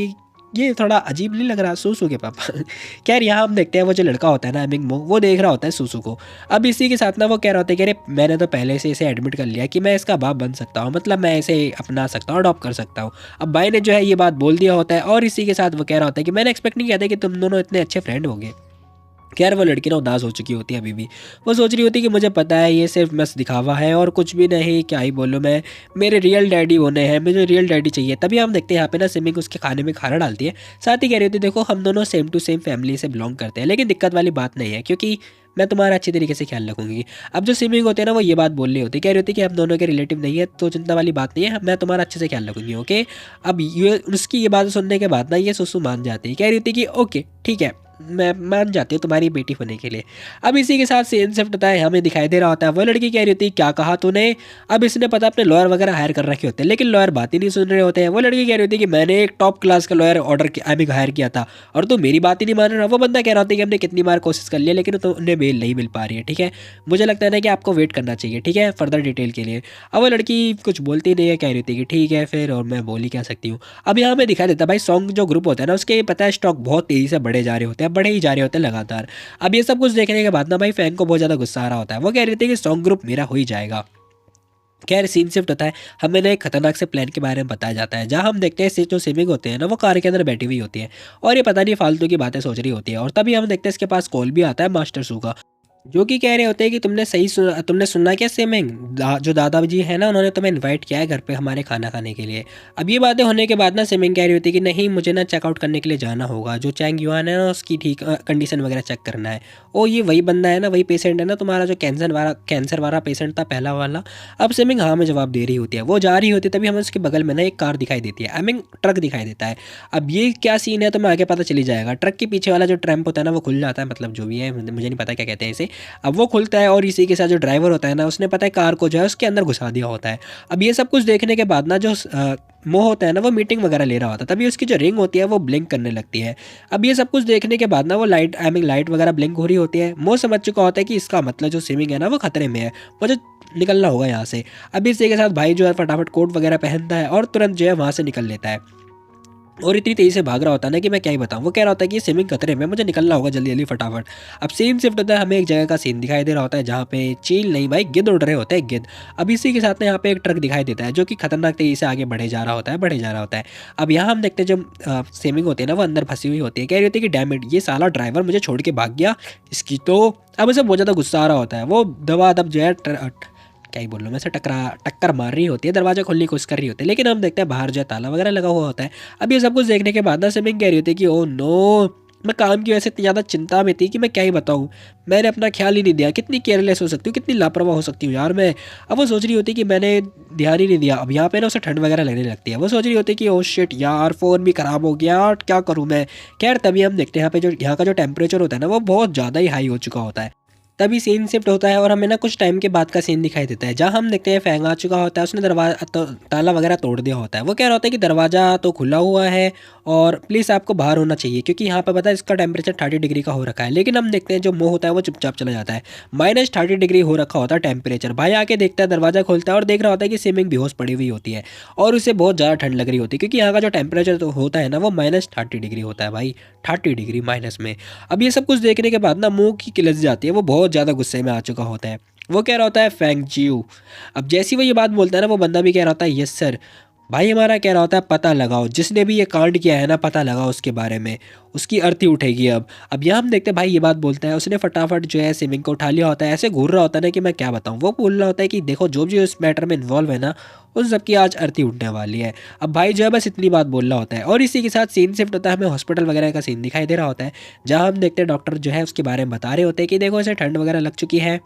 ये थोड़ा अजीब नहीं लग रहा, सूसू के पापा। खैर यहाँ हम देखते हैं वो जो लड़का होता है ना मिंग मो, वो देख रहा होता है सूसू को। अब इसी के साथ ना वो कह रहा होता है कि अरे मैंने तो पहले से इसे एडमिट कर लिया कि मैं इसका बाप बन सकता हूँ, मतलब मैं इसे अपना सकता हूँ, अडॉप्ट कर सकता हूँ। अब भाई ने जो है ये बात बोल दिया होता है और इसी के साथ वो कह रहा होता है कि मैंने एक्सपेक्ट नहीं किया था कि तुम दोनों इतने अच्छे फ्रेंड होंगे। खैर वो लड़की ना उदास हो चुकी होती है अभी भी। वो सोच रही होती है कि मुझे पता है ये सिर्फ बस दिखावा है और कुछ भी नहीं, क्या ही बोलूँ मैं, मेरे रियल डैडी होने हैं, मुझे रियल डैडी चाहिए। तभी हम देखते हैं यहाँ पे ना सिमिंग उसके खाने में खाना डालती है, साथ ही कह रही होती है देखो हम दोनों सेम टू सेम फैमिली से बिलोंग करते हैं, लेकिन दिक्कत वाली बात नहीं है क्योंकि मैं तुम्हारा अच्छी तरीके से ख्याल रखूंगी। अब जो सिमिंग होते हैं ना वो ये बात बोल रही होती है, कह रही होती है कि हम दोनों के रिलेटिव नहीं है तो चिंता वाली बात नहीं है, मैं तुम्हारा अच्छे से ख्याल रखूंगी, ओके। अब ये उसकी ये बात सुनने के बाद ना ये सुसु मान जाती है, कह रही होती है कि ओके ठीक है, मैं मान जाती हूँ तुम्हारी बेटी होने के लिए। अब इसी के साथ सीन शिफ्ट होता है, हमें दिखाई दे रहा होता है वो लड़की कह रही होती है क्या कहा तूने। अब इसने पता अपने लॉयर वगैरह हायर कर रखे होते हैं, लेकिन लॉयर बात ही नहीं सुन रहे होते हैं। वो लड़की कह रही होती है कि मैंने एक टॉप क्लास का लॉयर हायर किया था और तू मेरी बात ही नहीं मान रहा। वो बंदा कह रहा होता है कि हमने कितनी बार कोशिश कर लिया लेकिन तो उन्हें बेल नहीं मिल पा रही है, ठीक है, मुझे लगता है ना कि आपको वेट करना चाहिए, ठीक है, फर्दर डिटेल के लिए। अब वो लड़की कुछ बोलती नहीं है, कह रही होती है कि ठीक है फिर, और मैं बोल ही क्या सकती हूँ। अब यहाँ में दिखा देता है भाई सॉन्ग जो ग्रुप होता है ना उसके पता है स्टॉक बहुत तेज़ी से बढ़े जा रहे होते हैं, बढ़े ही जा रहे होते हैं लगातार। अब ये सब कुछ देखने के बाद ना भाई फैन को बहुत ज़्यादा गुस्सा आ रहा होता है, वो कह रही थी कि सॉन्ग ग्रुप मेरा हो ही जाएगा। खैर सीन शिफ्ट होता है, हमें ना एक खतरनाक से प्लान के बारे में बताया जाता है, जहां हम देखते हैं जो सिमिंग होते हैं ना वो कार के अंदर बैठी हुई होती है और ये पता नहीं फालतू की बातें सोच रही होती है। और तभी हम देखते हैं इसके पास कॉल भी आता है मास्टर सू का, जो कि कह रहे होते हैं कि तुमने सुना क्या सिमिंग, जो दादाजी है ना उन्होंने तुम्हें इनवाइट किया है घर पे हमारे खाना खाने के लिए। अब ये बातें होने के बाद ना सिमिंग कह रही होती है कि नहीं मुझे ना चेकआउट करने के लिए जाना होगा, जो चैंग युआन है ना उसकी ठीक कंडीशन वगैरह चेक करना है। ओ ये वही बंदा है ना, वही पेशेंट है ना तुम्हारा जो कैंसर वाला पेशेंट था पहला वाला। अब सिमिंग हाँ में जवाब दे रही होती है, वो जा रही होती है, तभी हमें उसके बगल में ना एक कार दिखाई देती है, आई मीन ट्रक दिखाई देता है। अब ये क्या सीन है तो मैं आगे पता चली जाएगा। ट्रक के पीछे वाला जो ट्रैम्प होता है ना वो खुल जाता है, मतलब जो भी है मुझे नहीं पता क्या कहते हैं इसे। अब वो खुलता है और इसी के साथ जो ड्राइवर होता है ना उसने पता है कार को जो है उसके अंदर घुसा दिया होता है। अब ये सब कुछ देखने के बाद ना जो मोह होता है ना वो मीटिंग वगैरह ले रहा होता है, तभी उसकी जो रिंग होती है वो ब्लिंक करने लगती है। अब ये सब कुछ देखने के बाद ना वो लाइट वगैरह ब्लिंक हो रही होती है। मोह समझ चुका होता है कि इसका मतलब जो स्विमिंग है ना वो खतरे में है, मुझे निकलना होगा यहाँ से। अब इसी के साथ भाई जो है फटाफट कोट वगैरह पहनता है और तुरंत जो है वहाँ से निकल लेता है और इतनी तेज़ी से भाग रहा होता है ना कि मैं क्या ही बताऊँ। वो कह रहा होता है कि स्विमिंग खतरे में, मुझे निकलना होगा जल्दी जल्दी फटाफट। अब सीन शिफ्ट होता है, हमें एक जगह का सीन दिखाई दे रहा होता है जहाँ पे चील नहीं भाई गिद्ध उड़ रहे होते हैं, गिद्ध। अब इसी के साथ ना यहाँ पे एक ट्रक दिखाई देता है जो कि खतरनाक तेज़ी से आगे बढ़े जा रहा होता है, बढ़े जा रहा होता है। अब यहाँ हम देखते हैं जो स्विमिंग होती है ना वो अंदर फंसी हुई होती है, कह रही होती है कि डैमेट ये साला ड्राइवर मुझे छोड़ के भाग गया इसकी तो। अब उसे बहुत ज़्यादा गुस्सा आ रहा होता है, वो दबादब जो है क्या ही बोल रहा हूँ मैं से टक्कर मार रही होती है, दरवाजा खोलने की कोशिश कर रही होती है, लेकिन हम देखते हैं बाहर जो है ताला वगैरह लगा हुआ होता है। अब ये सब कुछ देखने के बाद ना सिमिंग कह रही होती है कि ओ नो, मैं काम की वजह से इतनी ज़्यादा चिंता में थी कि मैं क्या ही बताऊँ, मैंने अपना ख्याल ही नहीं दिया, कितनी केयरलेस हो सकती हूँ, कितनी लापरवाह हो सकती हूँ यार मैं। अब वो सोच रही होती है कि मैंने ध्यान ही नहीं दिया। अब यहाँ पे ना उसे ठंड वगैरह लगने लगती है, वो सोच रही होती है कि ओ शिट यार फ़ोन भी ख़राब हो गया, क्या करूँ मैं। खैर तभी हम देखते हैं यहाँ पे जो यहाँ का जो टेम्परेचर होता है ना वो बहुत ज़्यादा ही हाई हो चुका होता है। तभी सीन शिफ्ट होता है और हमें ना कुछ टाइम के बाद का सीन दिखाई देता है, जहाँ हम देखते हैं फैंग आ चुका होता है, उसने दरवाजा ताला वगैरह तोड़ दिया होता है। वो कह रहा होता है कि दरवाज़ा तो खुला हुआ है और प्लीज़ आपको बाहर होना चाहिए क्योंकि यहाँ पे पता है इसका टेम्परेचर 30 डिग्री का हो रखा है। लेकिन हम देखते हैं जो मोह होता है वो चुपचाप चला जाता है, -30 डिग्री हो रखा होता है टेम्परेचर। भाई आके देखता है, दरवाज़ा खोलता है और देख रहा होता है कि स्विमिंग बेहोश पड़ी हुई होती है और उसे बहुत ज़्यादा ठंड लग रही होती है क्योंकि यहाँ का जो टेम्परेचर तो होता है ना वो -30 डिग्री होता है भाई, 30 डिग्री माइनस में। अब ये सब कुछ देखने के बाद ना मुंह की किलस जाती है, वो बहुत ज़्यादा गुस्से में आ चुका होता है। वो कह रहा होता है फैंग जियो। अब जैसी वो ये बात बोलता है ना वो बंदा भी कह रहा होता है यस सर। भाई हमारा कह रहा होता है पता लगाओ, जिसने भी ये कांड किया है ना पता लगाओ उसके बारे में, उसकी अर्थी उठेगी। अब यहाँ हम देखते हैं भाई ये बात बोलता है, उसने फटाफट जो है स्विमिंग को उठा लिया होता है, ऐसे घूर रहा होता है ना कि मैं क्या बताऊँ। वो बोल रहा होता है कि देखो जो भी इस मैटर में इन्वॉल्व है ना उन सबकी आज अर्थी उठने वाली है। अब भाई जो है बस इतनी बात बोल रहा होता है और इसी के साथ सीन शिफ्ट होता है, हमें हॉस्पिटल वगैरह का सीन दिखाई दे रहा होता है, जहाँ हम देखते हैं डॉक्टर जो है उसके बारे में बता रहे होते हैं कि देखो इसे ठंड वगैरह लग चुकी है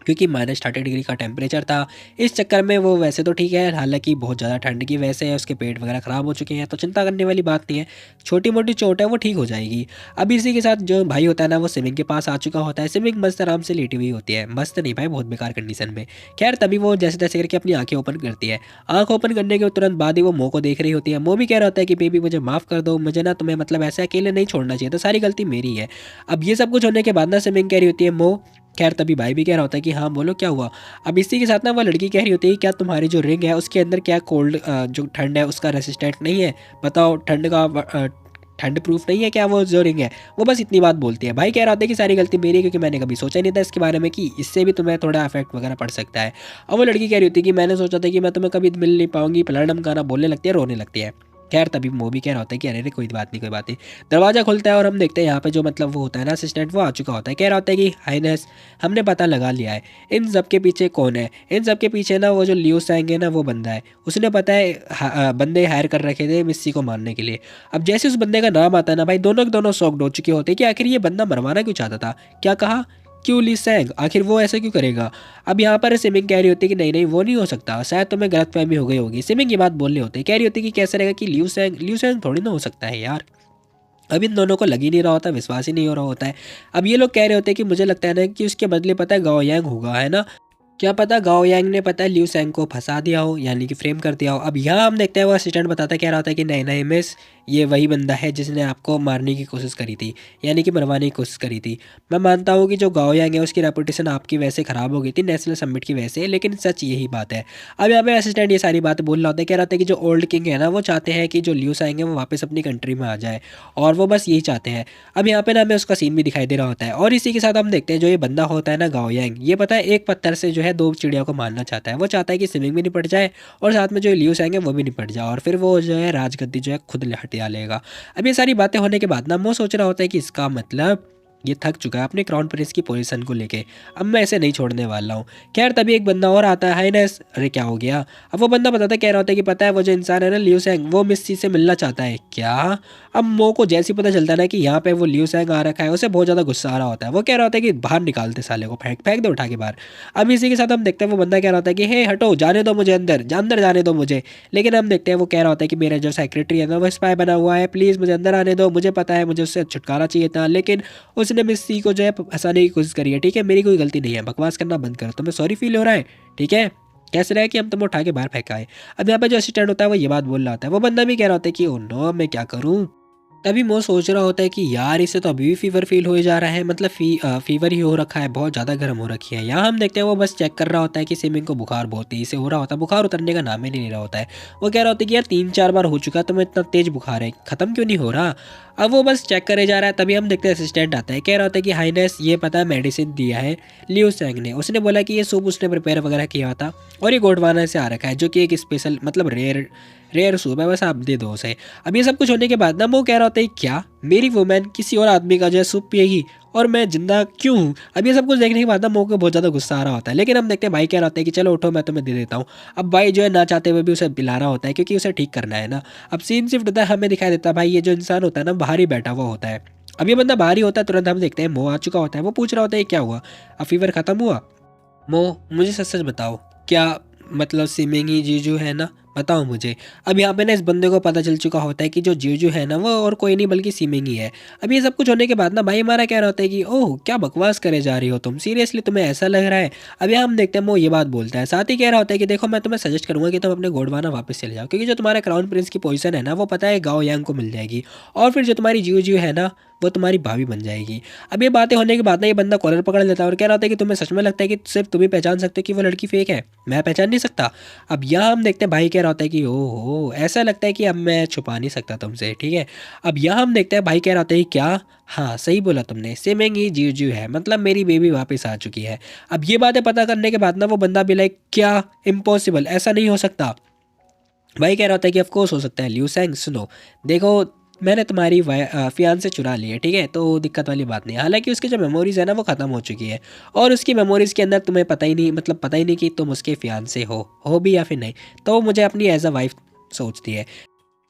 क्योंकि -30 डिग्री का टेम्परेचर था। इस चक्कर में वो वैसे तो ठीक है, हालांकि बहुत ज़्यादा ठंड की वजह से उसके पेट वगैरह ख़राब हो चुके हैं, तो चिंता करने वाली बात नहीं है, छोटी मोटी चोट है वो ठीक हो जाएगी। अब इसी के साथ जो भाई होता है ना वो स्विमिंग के पास आ चुका होता है, स्विमिंग मस्त आराम से लेटी हुई होती है, मस्त नहीं भाई बहुत बेकार कंडीशन में। खैर तभी वो जैसे तैसे करके अपनी आँखें ओपन करती है, आँख ओपन करने के तुरंत बाद ही वो मोह को देख रही होती है। मोह भी कह रहा होता है कि बेबी मुझे माफ़ कर दो, मुझे ना तुम्हें मतलब ऐसे अकेले नहीं छोड़ना चाहिए, तो सारी गलती मेरी है। अब ये सब कुछ होने के बाद ना स्विमिंग कह रही होती है मोह। खैर तभी भाई भी कह रहा होता है कि हाँ बोलो क्या हुआ। अब इसी के साथ ना वो लड़की कह रही होती है क्या तुम्हारी जो रिंग है उसके अंदर क्या कोल्ड जो ठंड है उसका रेसिस्टेंट नहीं है, बताओ ठंड प्रूफ नहीं है क्या वो जो रिंग है। वो बस इतनी बात बोलती है। भाई कह रहा होता है कि सारी गलती मेरी है क्योंकि मैंने कभी सोचा नहीं था इसके बारे में कि इससे भी तुम्हें थोड़ा इफेक्ट वगैरह पड़ सकता है। अब वो लड़की कह रही होती है कि मैंने सोचा था कि मैं तुम्हें कभी मिल नहीं पाऊंगी, प्लानम गाना बोलने लगती है, रोने लगती है। खैर तभी मो भी कह रहा होता है कि अरे रे कोई बात नहीं कोई बात नहीं। दरवाज़ा खुलता है और हम देखते हैं यहाँ पे जो मतलब वो होता है ना असिस्टेंट, वो आ चुका होता है। कह रहा होता है कि हाइनेस, हमने पता लगा लिया है इन सब के पीछे कौन है। इन सब के पीछे ना वो जो लियू सैंग है ना वो बंदा है। उसने पता है बंदे हायर कर रखे थे मिस्सी को मारने के लिए। अब जैसे उस बंदे का नाम आता है ना भाई, दोनों के दोनों शॉक्ड हो चुके होते हैं कि आखिर ये बंदा मरवाना क्यों चाहता था। क्या कहा, क्यों ली सैंग, आखिर वो ऐसा क्यों करेगा। अब यहाँ पर सिमिंग कह रही होती है कि नहीं नहीं वो नहीं हो सकता, शायद तुम्हें गलतफहमी हो गई होगी। सिमिंग ये बात बोल रही होती है, कह रही होती है कि कैसे रहेगा कि लियू सैंग थोड़ी ना हो सकता है यार। अब इन दोनों को लग ही नहीं रहा होता, विश्वास ही नहीं हो रहा होता है। अब ये लोग कह रहे होते हैं कि मुझे लगता है ना कि उसके बदले पता है गाओ यांग होगा, है ना। क्या पता गाओ यांग ने पता है लियू सैंग को फंसा दिया हो, यानी कि फ्रेम कर दिया हो। अब यहाँ हम देखते हैं वो असिस्टेंट बताता है, कह रहा होता है कि नहीं नहीं मिस, ये वही बंदा है जिसने आपको मारने की कोशिश करी थी, यानी कि मरवाने की कोशिश करी थी। मैं मानता हूँ कि जो गाओ यांग है उसकी रेपुटेशन आपकी वजह से ख़राब हो गई थी नेशनल समिट की वजह से, लेकिन सच यही बात है। अब यहाँ पे असिस्टेंट ये सारी बातें बोल रहा होता है, कह रहा होता है कि जो ओल्ड किंग है ना वो चाहते हैं कि जो लियू सैंग है वो वापस अपनी कंट्री में आ जाए, और वो बस यही चाहते हैं। अब यहाँ पे ना हमें उसका सीन भी दिखाई दे रहा होता है, और इसी के साथ हम देखते हैं जो ये बंदा होता है ना गाओ यांग, ये पता है एक पत्थर से जो है दो चिड़िया को मारना चाहता है। वो चाहता है कि स्विमिंग भी निपट जाए और साथ में जो लियू सैंग है वो भी निपट जाए, और फिर वो जो है राजगद्दी जो है खुद हटिया लेगा। अब ये सारी बातें होने के बाद ना वो सोच रहा होता है कि इसका मतलब ये थक चुका है अपने क्राउन प्रिंस की पोजीशन को लेके, अब मैं ऐसे नहीं छोड़ने वाला हूँ। खैर तभी एक बंदा और आता है, हाइनेस, अरे क्या हो गया। अब वो बंदा बताता है, कह रहा होता है कि पता है वो जो इंसान है ना लियू सैंग, वो मिस्सी से मिलना चाहता है। क्या। अब मो को जैसे ही पता चलता है ना कि यहाँ पे वो लियू सैंग आ रखा है, उसे बहुत ज़्यादा गुस्सा आ रहा होता है। वो कह रहा होता है कि बाहर निकालते साले को, फेंक फेंक दे उठा के बाहर। अब इसी के साथ हम देखते हैं वो बंदा कह रहा होता है कि हे हटो, जाने दो मुझे अंदर, अंदर जाने दो मुझे। लेकिन हम देखते हैं वो कह रहा होता है कि मेरा जो सेक्रेटरी है ना वो स्पाई बना हुआ है, प्लीज़ मुझे अंदर आने दो, मुझे पता है मुझे उससे छुटकारा चाहिए था, लेकिन उसने मिस्सी को जो है फंसाने की कोशिश करी है। ठीक है, मेरी कोई गलती नहीं है, बकवास करना बंद करो, तुम्हें सॉरी फील हो रहा है, ठीक है। कैसे रहा है कि हम तुम्हें उठा के बाहर फेंका है। अब यहाँ पे जो असिस्टेंट होता है वो ये बात बोल रहा होता है। वो बंदा भी कह रहा होता है कि ओ नो, मैं क्या करूँ। तभी मो सोच रहा होता है कि यार इसे तो अभी भी फीवर फील हो जा रहा है, मतलब फीवर ही हो रखा है, बहुत ज़्यादा गर्म हो रखी है। यहाँ हम देखते हैं वो बस चेक कर रहा होता है कि सिमिंग को बुखार बहुत तेज़ी से हो रहा होता है, बुखार उतरने का नाम ही नहीं ले रहा होता है। वो कह रहा होता है कि यार 3-4 बार हो चुका, तुम्हें इतना तेज़ बुखार है, ख़त्म क्यों नहीं हो रहा। अब वो बस चेक करे जा रहा है। तभी हम देखते हैं असिस्टेंट आता है, कह रहा होता है कि हाइनेस ये पता है मेडिसिन दिया है लियू सैंग ने, उसने बोला कि ये सूप उसने प्रिपेयर वगैरह किया था और ये गोडवाना से आ रखा है, जो कि एक स्पेशल मतलब रेयर सूप है, बस आप दे दो उसे। अब ये सब कुछ होने के बाद ना वो कह रहा होता है क्या मेरी वुमेन किसी और आदमी का जो है सूप पिएगी और मैं जिंदा क्यों हूँ। अब ये सब कुछ देखने के बाद ना मो को बहुत ज़्यादा गुस्सा आ रहा होता है, लेकिन हम देखते हैं भाई कह रहा होता है कि चलो उठो मैं तुम्हें दे देता हूँ। अब भाई जो है ना चाहते हुए भी उसे पिला रहा होता है क्योंकि उसे ठीक करना है ना। अब सीन शिफ्ट होता है, हमें दिखाई देता है भाई ये जो इंसान होता है ना बाहर ही बैठा हुआ होता है। अब ये बंदा बाहर ही होता है, तुरंत हम देखते हैं मो आ चुका होता है। वो पूछ रहा होता है क्या हुआ, अब फीवर ख़त्म हुआ। मो मुझे सच सच बताओ, क्या मतलब सिमिंगी जीजू है ना, बताओ मुझे। अब यहाँ पे ना इस बंदे को पता चल चुका होता है कि जो जीजू है ना वो और कोई नहीं बल्कि सिमिंगी है। अब ये सब कुछ होने के बाद ना भाई हमारा कह रहा होता है कि ओह क्या बकवास करे जा रही हो तुम, सीरियसली तुम्हें ऐसा लग रहा है। अब यहाँ हम देखते हैं वो ये बात बोलता है, साथ ही कह रहा होता है कि देखो मैं तुम्हें सजेस्ट करूँगा कि तुम अपने गोडवाना वापस चले जाओ, क्योंकि जो तुम्हारा क्राउन प्रिंस की पोजीशन है ना वो पता है गाओ यांग को मिल जाएगी, और फिर जो तुम्हारी जीजू है ना वो तुम्हारी भाभी बन जाएगी। अब ये बातें होने के बाद ना ये बंदा कॉलर पकड़ लेता है और कह रहा होता है कि तुम्हें सच में लगता है कि सिर्फ तुम ही पहचान सकते हो कि वो लड़की फेक है, मैं पहचान नहीं सकता। अब यहाँ हम देखते हैं भाई कह रहा होता है कि ओहो ऐसा लगता है कि अब मैं छुपा नहीं सकता तुमसे, ठीक है। अब यहाँ हम देखते हैं भाई कह रहा होता है कि क्या, हाँ सही बोला तुमने, सिमिंग ही जीजू है, मतलब मेरी बेबी वापस आ चुकी है। अब ये बातें पता करने के बाद ना वो बंदा भी लाइक क्या, इम्पॉसिबल, ऐसा नहीं हो सकता। भाई कह रहा होता है कि ऑफ कोर्स हो सकता है। लियू सैंग सुनो, देखो मैंने तुम्हारी फियांसे चुरा ली है, ठीक है, तो दिक्कत वाली बात नहीं। हालांकि उसकी जो मेमोरीज है ना वो ख़त्म हो चुकी है, और उसकी मेमोरीज के अंदर तुम्हें पता ही नहीं, मतलब पता ही नहीं कि तुम उसके फियांसे हो भी या फिर नहीं, तो वो मुझे अपनी एज अ वाइफ सोचती है।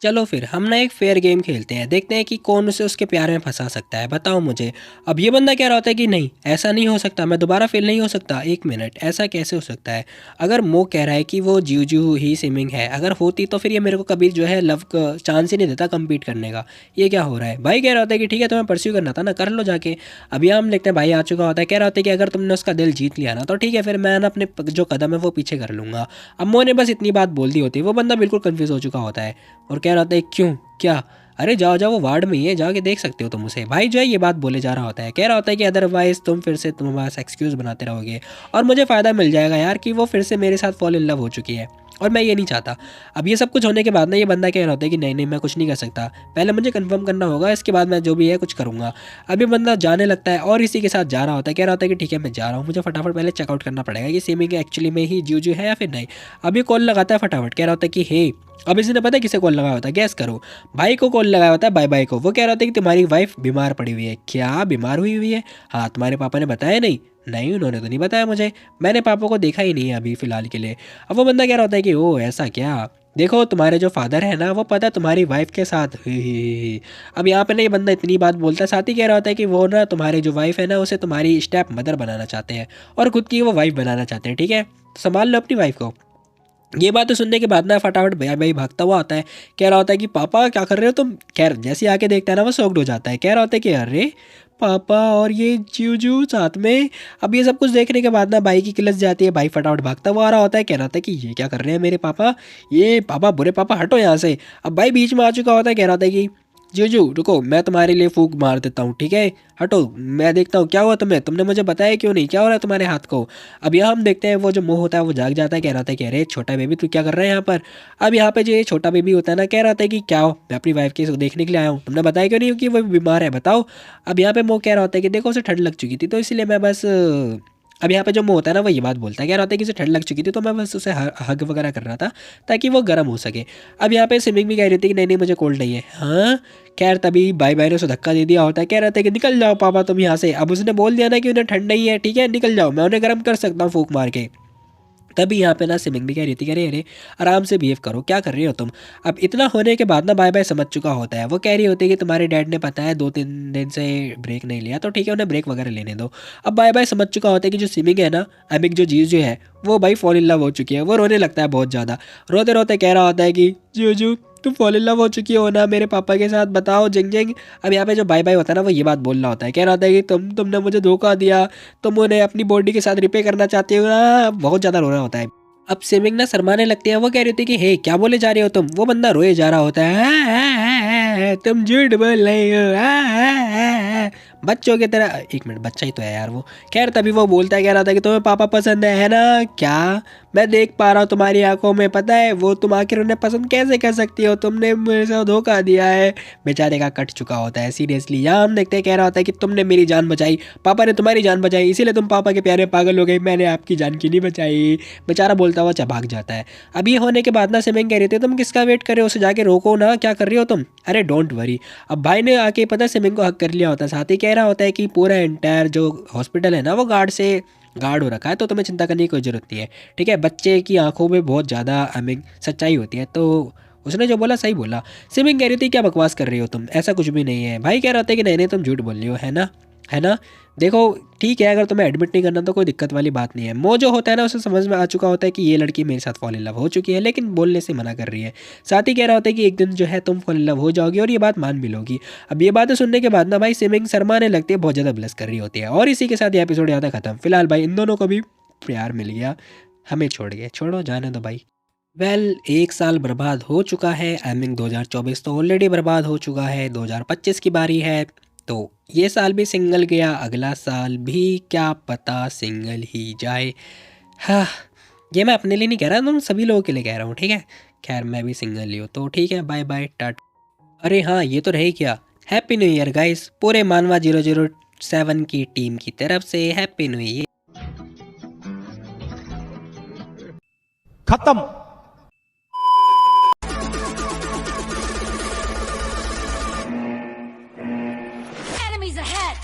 चलो फिर हम ना एक फेयर गेम खेलते हैं, देखते हैं कि कौन उसे उसके प्यार में फंसा सकता है, बताओ मुझे। अब ये बंदा कह रहा होता है कि नहीं ऐसा नहीं हो सकता, मैं दोबारा फेल नहीं हो सकता। एक मिनट, ऐसा कैसे हो सकता है। अगर मो कह रहा है कि वो जीजू ही सिमिंग है, अगर होती तो फिर ये मेरे को कभी जो है लव का चांस ही नहीं देता कम्पीट करने का। ये क्या हो रहा है। भाई कह रहा होता है कि ठीक है तुम्हें परस्यू करना था ना, कर लो जाके। अभी हम देखते हैं भाई आ चुका होता है, कह रहा होता है कि अगर तुमने उसका दिल जीत लिया ना तो ठीक है, फिर मैं ना अपने जो कदम है वो पीछे कर लूँगा। अब मो ने बस इतनी बात बोल दी होती है, वो बंदा बिल्कुल कन्फ्यूज़ हो चुका होता है और कह रहा होता है क्यों, क्या, अरे जाओ जाओ वो वार्ड में ही है, जाके देख सकते हो तुम उसे। भाई जो है ये बात बोले जा रहा होता है, कह रहा होता है कि अदरवाइज तुम फिर से तुम्हारे पास एक्सक्यूज़ बनाते रहोगे और मुझे फ़ायदा मिल जाएगा यार कि वो फिर से मेरे साथ फॉल इन लव हो चुकी है। और मैं ये नहीं चाहता। अब ये सब कुछ होने के बाद ना ये बंदा कह रहा होता है कि नहीं नहीं मैं कुछ नहीं कर सकता, पहले मुझे कंफर्म करना होगा, इसके बाद मैं जो भी है कुछ करूँगा। अब ये बंदा जाने लगता है और इसी के साथ जा रहा होता है, कह रहा होता है कि ठीक है मैं जा रहा हूँ, मुझे फटाफट पहले चेकआउट करना पड़ेगा कि सिमिंग एक्चुअली में ही जूजू है या फिर नहीं। अब ये कॉल लगाता है फटाफट, कह रहा होता है कि हे, अब इसने पता है किसे कॉल लगाया होता है, गैस करो, भाई को कॉल लगाया होता है, बाय बाय को। वो कह रहा होता है कि तुम्हारी वाइफ बीमार पड़ी हुई है। क्या बीमार हुई है? हाँ, तुम्हारे पापा ने बताया नहीं? नहीं, उन्होंने तो नहीं बताया मुझे, मैंने पापा को देखा ही नहीं है अभी फ़िलहाल के लिए। अब वो बंदा कह रहा होता है कि ओ ऐसा क्या, देखो तुम्हारे जो फादर है ना वो पता है तुम्हारी वाइफ के साथ ही। अब यहाँ पे ना ये बंदा इतनी बात बोलता है, साथ ही कह रहा होता है कि वो ना तुम्हारी जो वाइफ है ना उसे तुम्हारी स्टेप मदर बनाना चाहते हैं और खुद की वो वाइफ बनाना चाहते हैं, ठीक है, तो संभाल लो अपनी वाइफ को। ये बात तो सुनने के बाद ना फटाफट भैया भाई भागता हुआ आता है, कह रहा होता है कि पापा क्या कर रहे हो तुम। खैर जैसे आके देखता है ना वो शॉक्ड हो जाता है, कह रहा होता है कि अरे पापा और ये जूजू साथ में। अब ये सब कुछ देखने के बाद ना भाई की किलस जाती है, भाई फटाफट भागता हुआ आ रहा होता है, कह रहा होता है कि ये क्या कर रहे हैं मेरे पापा, ये पापा बुरे पापा हटो यहाँ से। अब भाई बीच में आ चुका होता है, कह रहा होता है कि जूजू रुको मैं तुम्हारे लिए फूंक मार देता हूँ, ठीक है, हटो मैं देखता हूँ क्या हुआ तुम्हें, तुमने मुझे बताया क्यों नहीं, क्या हो रहा है तुम्हारे हाथ को। अब यहाँ हम देखते हैं वो जो मुंह होता है वो जाग जाता है, कह रहा होता है कि अरे छोटा बेबी तू क्या कर रहा है यहाँ पर। अब यहाँ पे जो ये छोटा बेबी होता है ना कह रहा होता है कि क्या हो, मैं अपनी वाइफ के देखने के लिए आया हूँ, तुमने बताया क्यों नहीं कि वो बीमार है, बताओ। अब यहाँ पे मुँह कह रहा होता है कि देखो उसे ठंड लग चुकी थी तो इसलिए मैं बस अब यहाँ पे जो मुँह होता है ना वो ये बात बोलता है, कह रहा होता है कि उसे ठंड लग चुकी थी तो मैं बस उसे हग वगैरह कर रहा था ताकि वो गर्म हो सके। अब यहाँ पे स्विमिंग भी कह रही थी कि नहीं नहीं मुझे कोल्ड नहीं है। हाँ, खैर तभी बाई बाई ने उसे धक्का दे दिया होता है, कह रहा था कि निकल जाओ पापा तुम यहाँ से। अब उसने बोल दिया ना कि उन्हें ठंड नहीं है, ठीक है निकल जाओ, मैं उन्हें गर्म कर सकता हूँ फूंक मार के। तभी यहाँ पे ना स्विमिंग भी कह रही थी कि अरे अरे आराम से बिहेव करो, क्या कर रही हो तुम। अब इतना होने के बाद ना बाय बाय समझ चुका होता है, वो कह रही होती है कि तुम्हारे डैड ने पता है 2-3 दिन से ब्रेक नहीं लिया तो ठीक है उन्हें ब्रेक वगैरह लेने दो। अब बाय बाय समझ चुका होता है कि जो स्विमिंग है ना, अमिक जो चीज़ जो है वो भाई फॉल इन लव हो चुकी है। वो रोने लगता है बहुत ज़्यादा, रोते रोते कह रहा होता है कि जूजू तुम फॉल इन लव हो चुकी हो ना मेरे पापा के साथ, बताओ जिंग जिंग। अब यहाँ पे जो बाय बाय होता है ना वो ये बात बोल रहा होता है, कह रहा होता है कि तुमने मुझे धोखा दिया, तुम उन्हें अपनी बॉडी के साथ रिपेयर करना चाहते हो ना। बहुत ज़्यादा रो रहा होता है। अब स्विमिंग ना शर्माने लगती है, वो कह रही होती है कि हे क्या बोले जा रहे हो तुम। वो बंदा रोए जा रहा होता है, तुम झूठ बोल रहे हो बच्चों की तरह। एक मिनट, बच्चा ही तो है यार वो। खैर तभी वो बोलता है, कह रहा था कि तुम्हें पापा पसंद है ना। क्या, मैं देख पा रहा हूँ तुम्हारी आंखों में, पता है वो तुम आखिर उन्हें पसंद कैसे कर सकती हो, तुमने मेरे साथ धोखा दिया है। बेचारे का कट चुका होता है सीरियसली। यहाँ हम देखते हैं, कह रहा होता है कि तुमने मेरी जान बचाई, पापा ने तुम्हारी जान बचाई, इसीलिए तुम पापा के प्यारे पागल हो गई, मैंने आपकी जान क्यों नहीं बचाई। बेचारा बोलता हुआ भाग जाता है। अब ये होने के बाद ना स्विमिंग कह रही थी तुम किसका वेट कर रहे हो, उसे जाके रोको ना, क्या कर रही हो तुम। अरे डोंट वरी। अब भाई ने आके पता है स्विमिंग को हक कर लिया होता है, साथ ही कह रहा होता है कि पूरा एंटायर जो हॉस्पिटल है ना वो गार्ड हो रखा है, तो तुम्हें चिंता करने की कोई जरूरत नहीं है, ठीक है। बच्चे की आंखों में बहुत ज़्यादा सच्चाई होती है, तो उसने जो बोला सही बोला। स्विमिंग कह रही थी क्या बकवास कर रही हो तुम, ऐसा कुछ भी नहीं है। भाई कह रहा था कि नहीं नहीं तुम झूठ बोल रही हो, है ना। देखो ठीक है, अगर तुम्हें एडमिट नहीं करना तो कोई दिक्कत वाली बात नहीं है। मो जो होता है ना उसे समझ में आ चुका होता है कि ये लड़की मेरे साथ फॉल इन लव हो चुकी है, लेकिन बोलने से मना कर रही है। साथ ही कह रहा होता है कि एक दिन जो है तुम फॉल इन लव हो जाओगी और ये बात मान भी लोगी। अब ये बातें सुनने के बाद ना भाई स्विमिंग शर्माने लगती है, बहुत ज़्यादा ब्लश कर रही होती है। और इसी के साथ ये एपिसोड यहाँ तक खत्म। फिलहाल भाई इन दोनों को भी प्यार मिल गया, हमें छोड़ गए, छोड़ो जाने दो भाई। वेल, एक साल बर्बाद हो चुका है। आई मीन 2024 तो ऑलरेडी बर्बाद हो चुका है, 2025 की बारी है। तो ये साल भी सिंगल गया, अगला साल भी क्या पता सिंगल ही जाए। हाँ, ये मैं अपने लिए नहीं कह रहा, तुम सभी लोगों के लिए कह रहा हूँ, ठीक है। खैर मैं भी सिंगल ही हूँ, तो ठीक है, बाय बाय टाटा। अरे हाँ, ये तो रही क्या, हैप्पी न्यू ईयर गाइस, पूरे मानवा 007 की टीम की तरफ से हैप्पी न्यू ईयर। खत्म। Enemies ahead!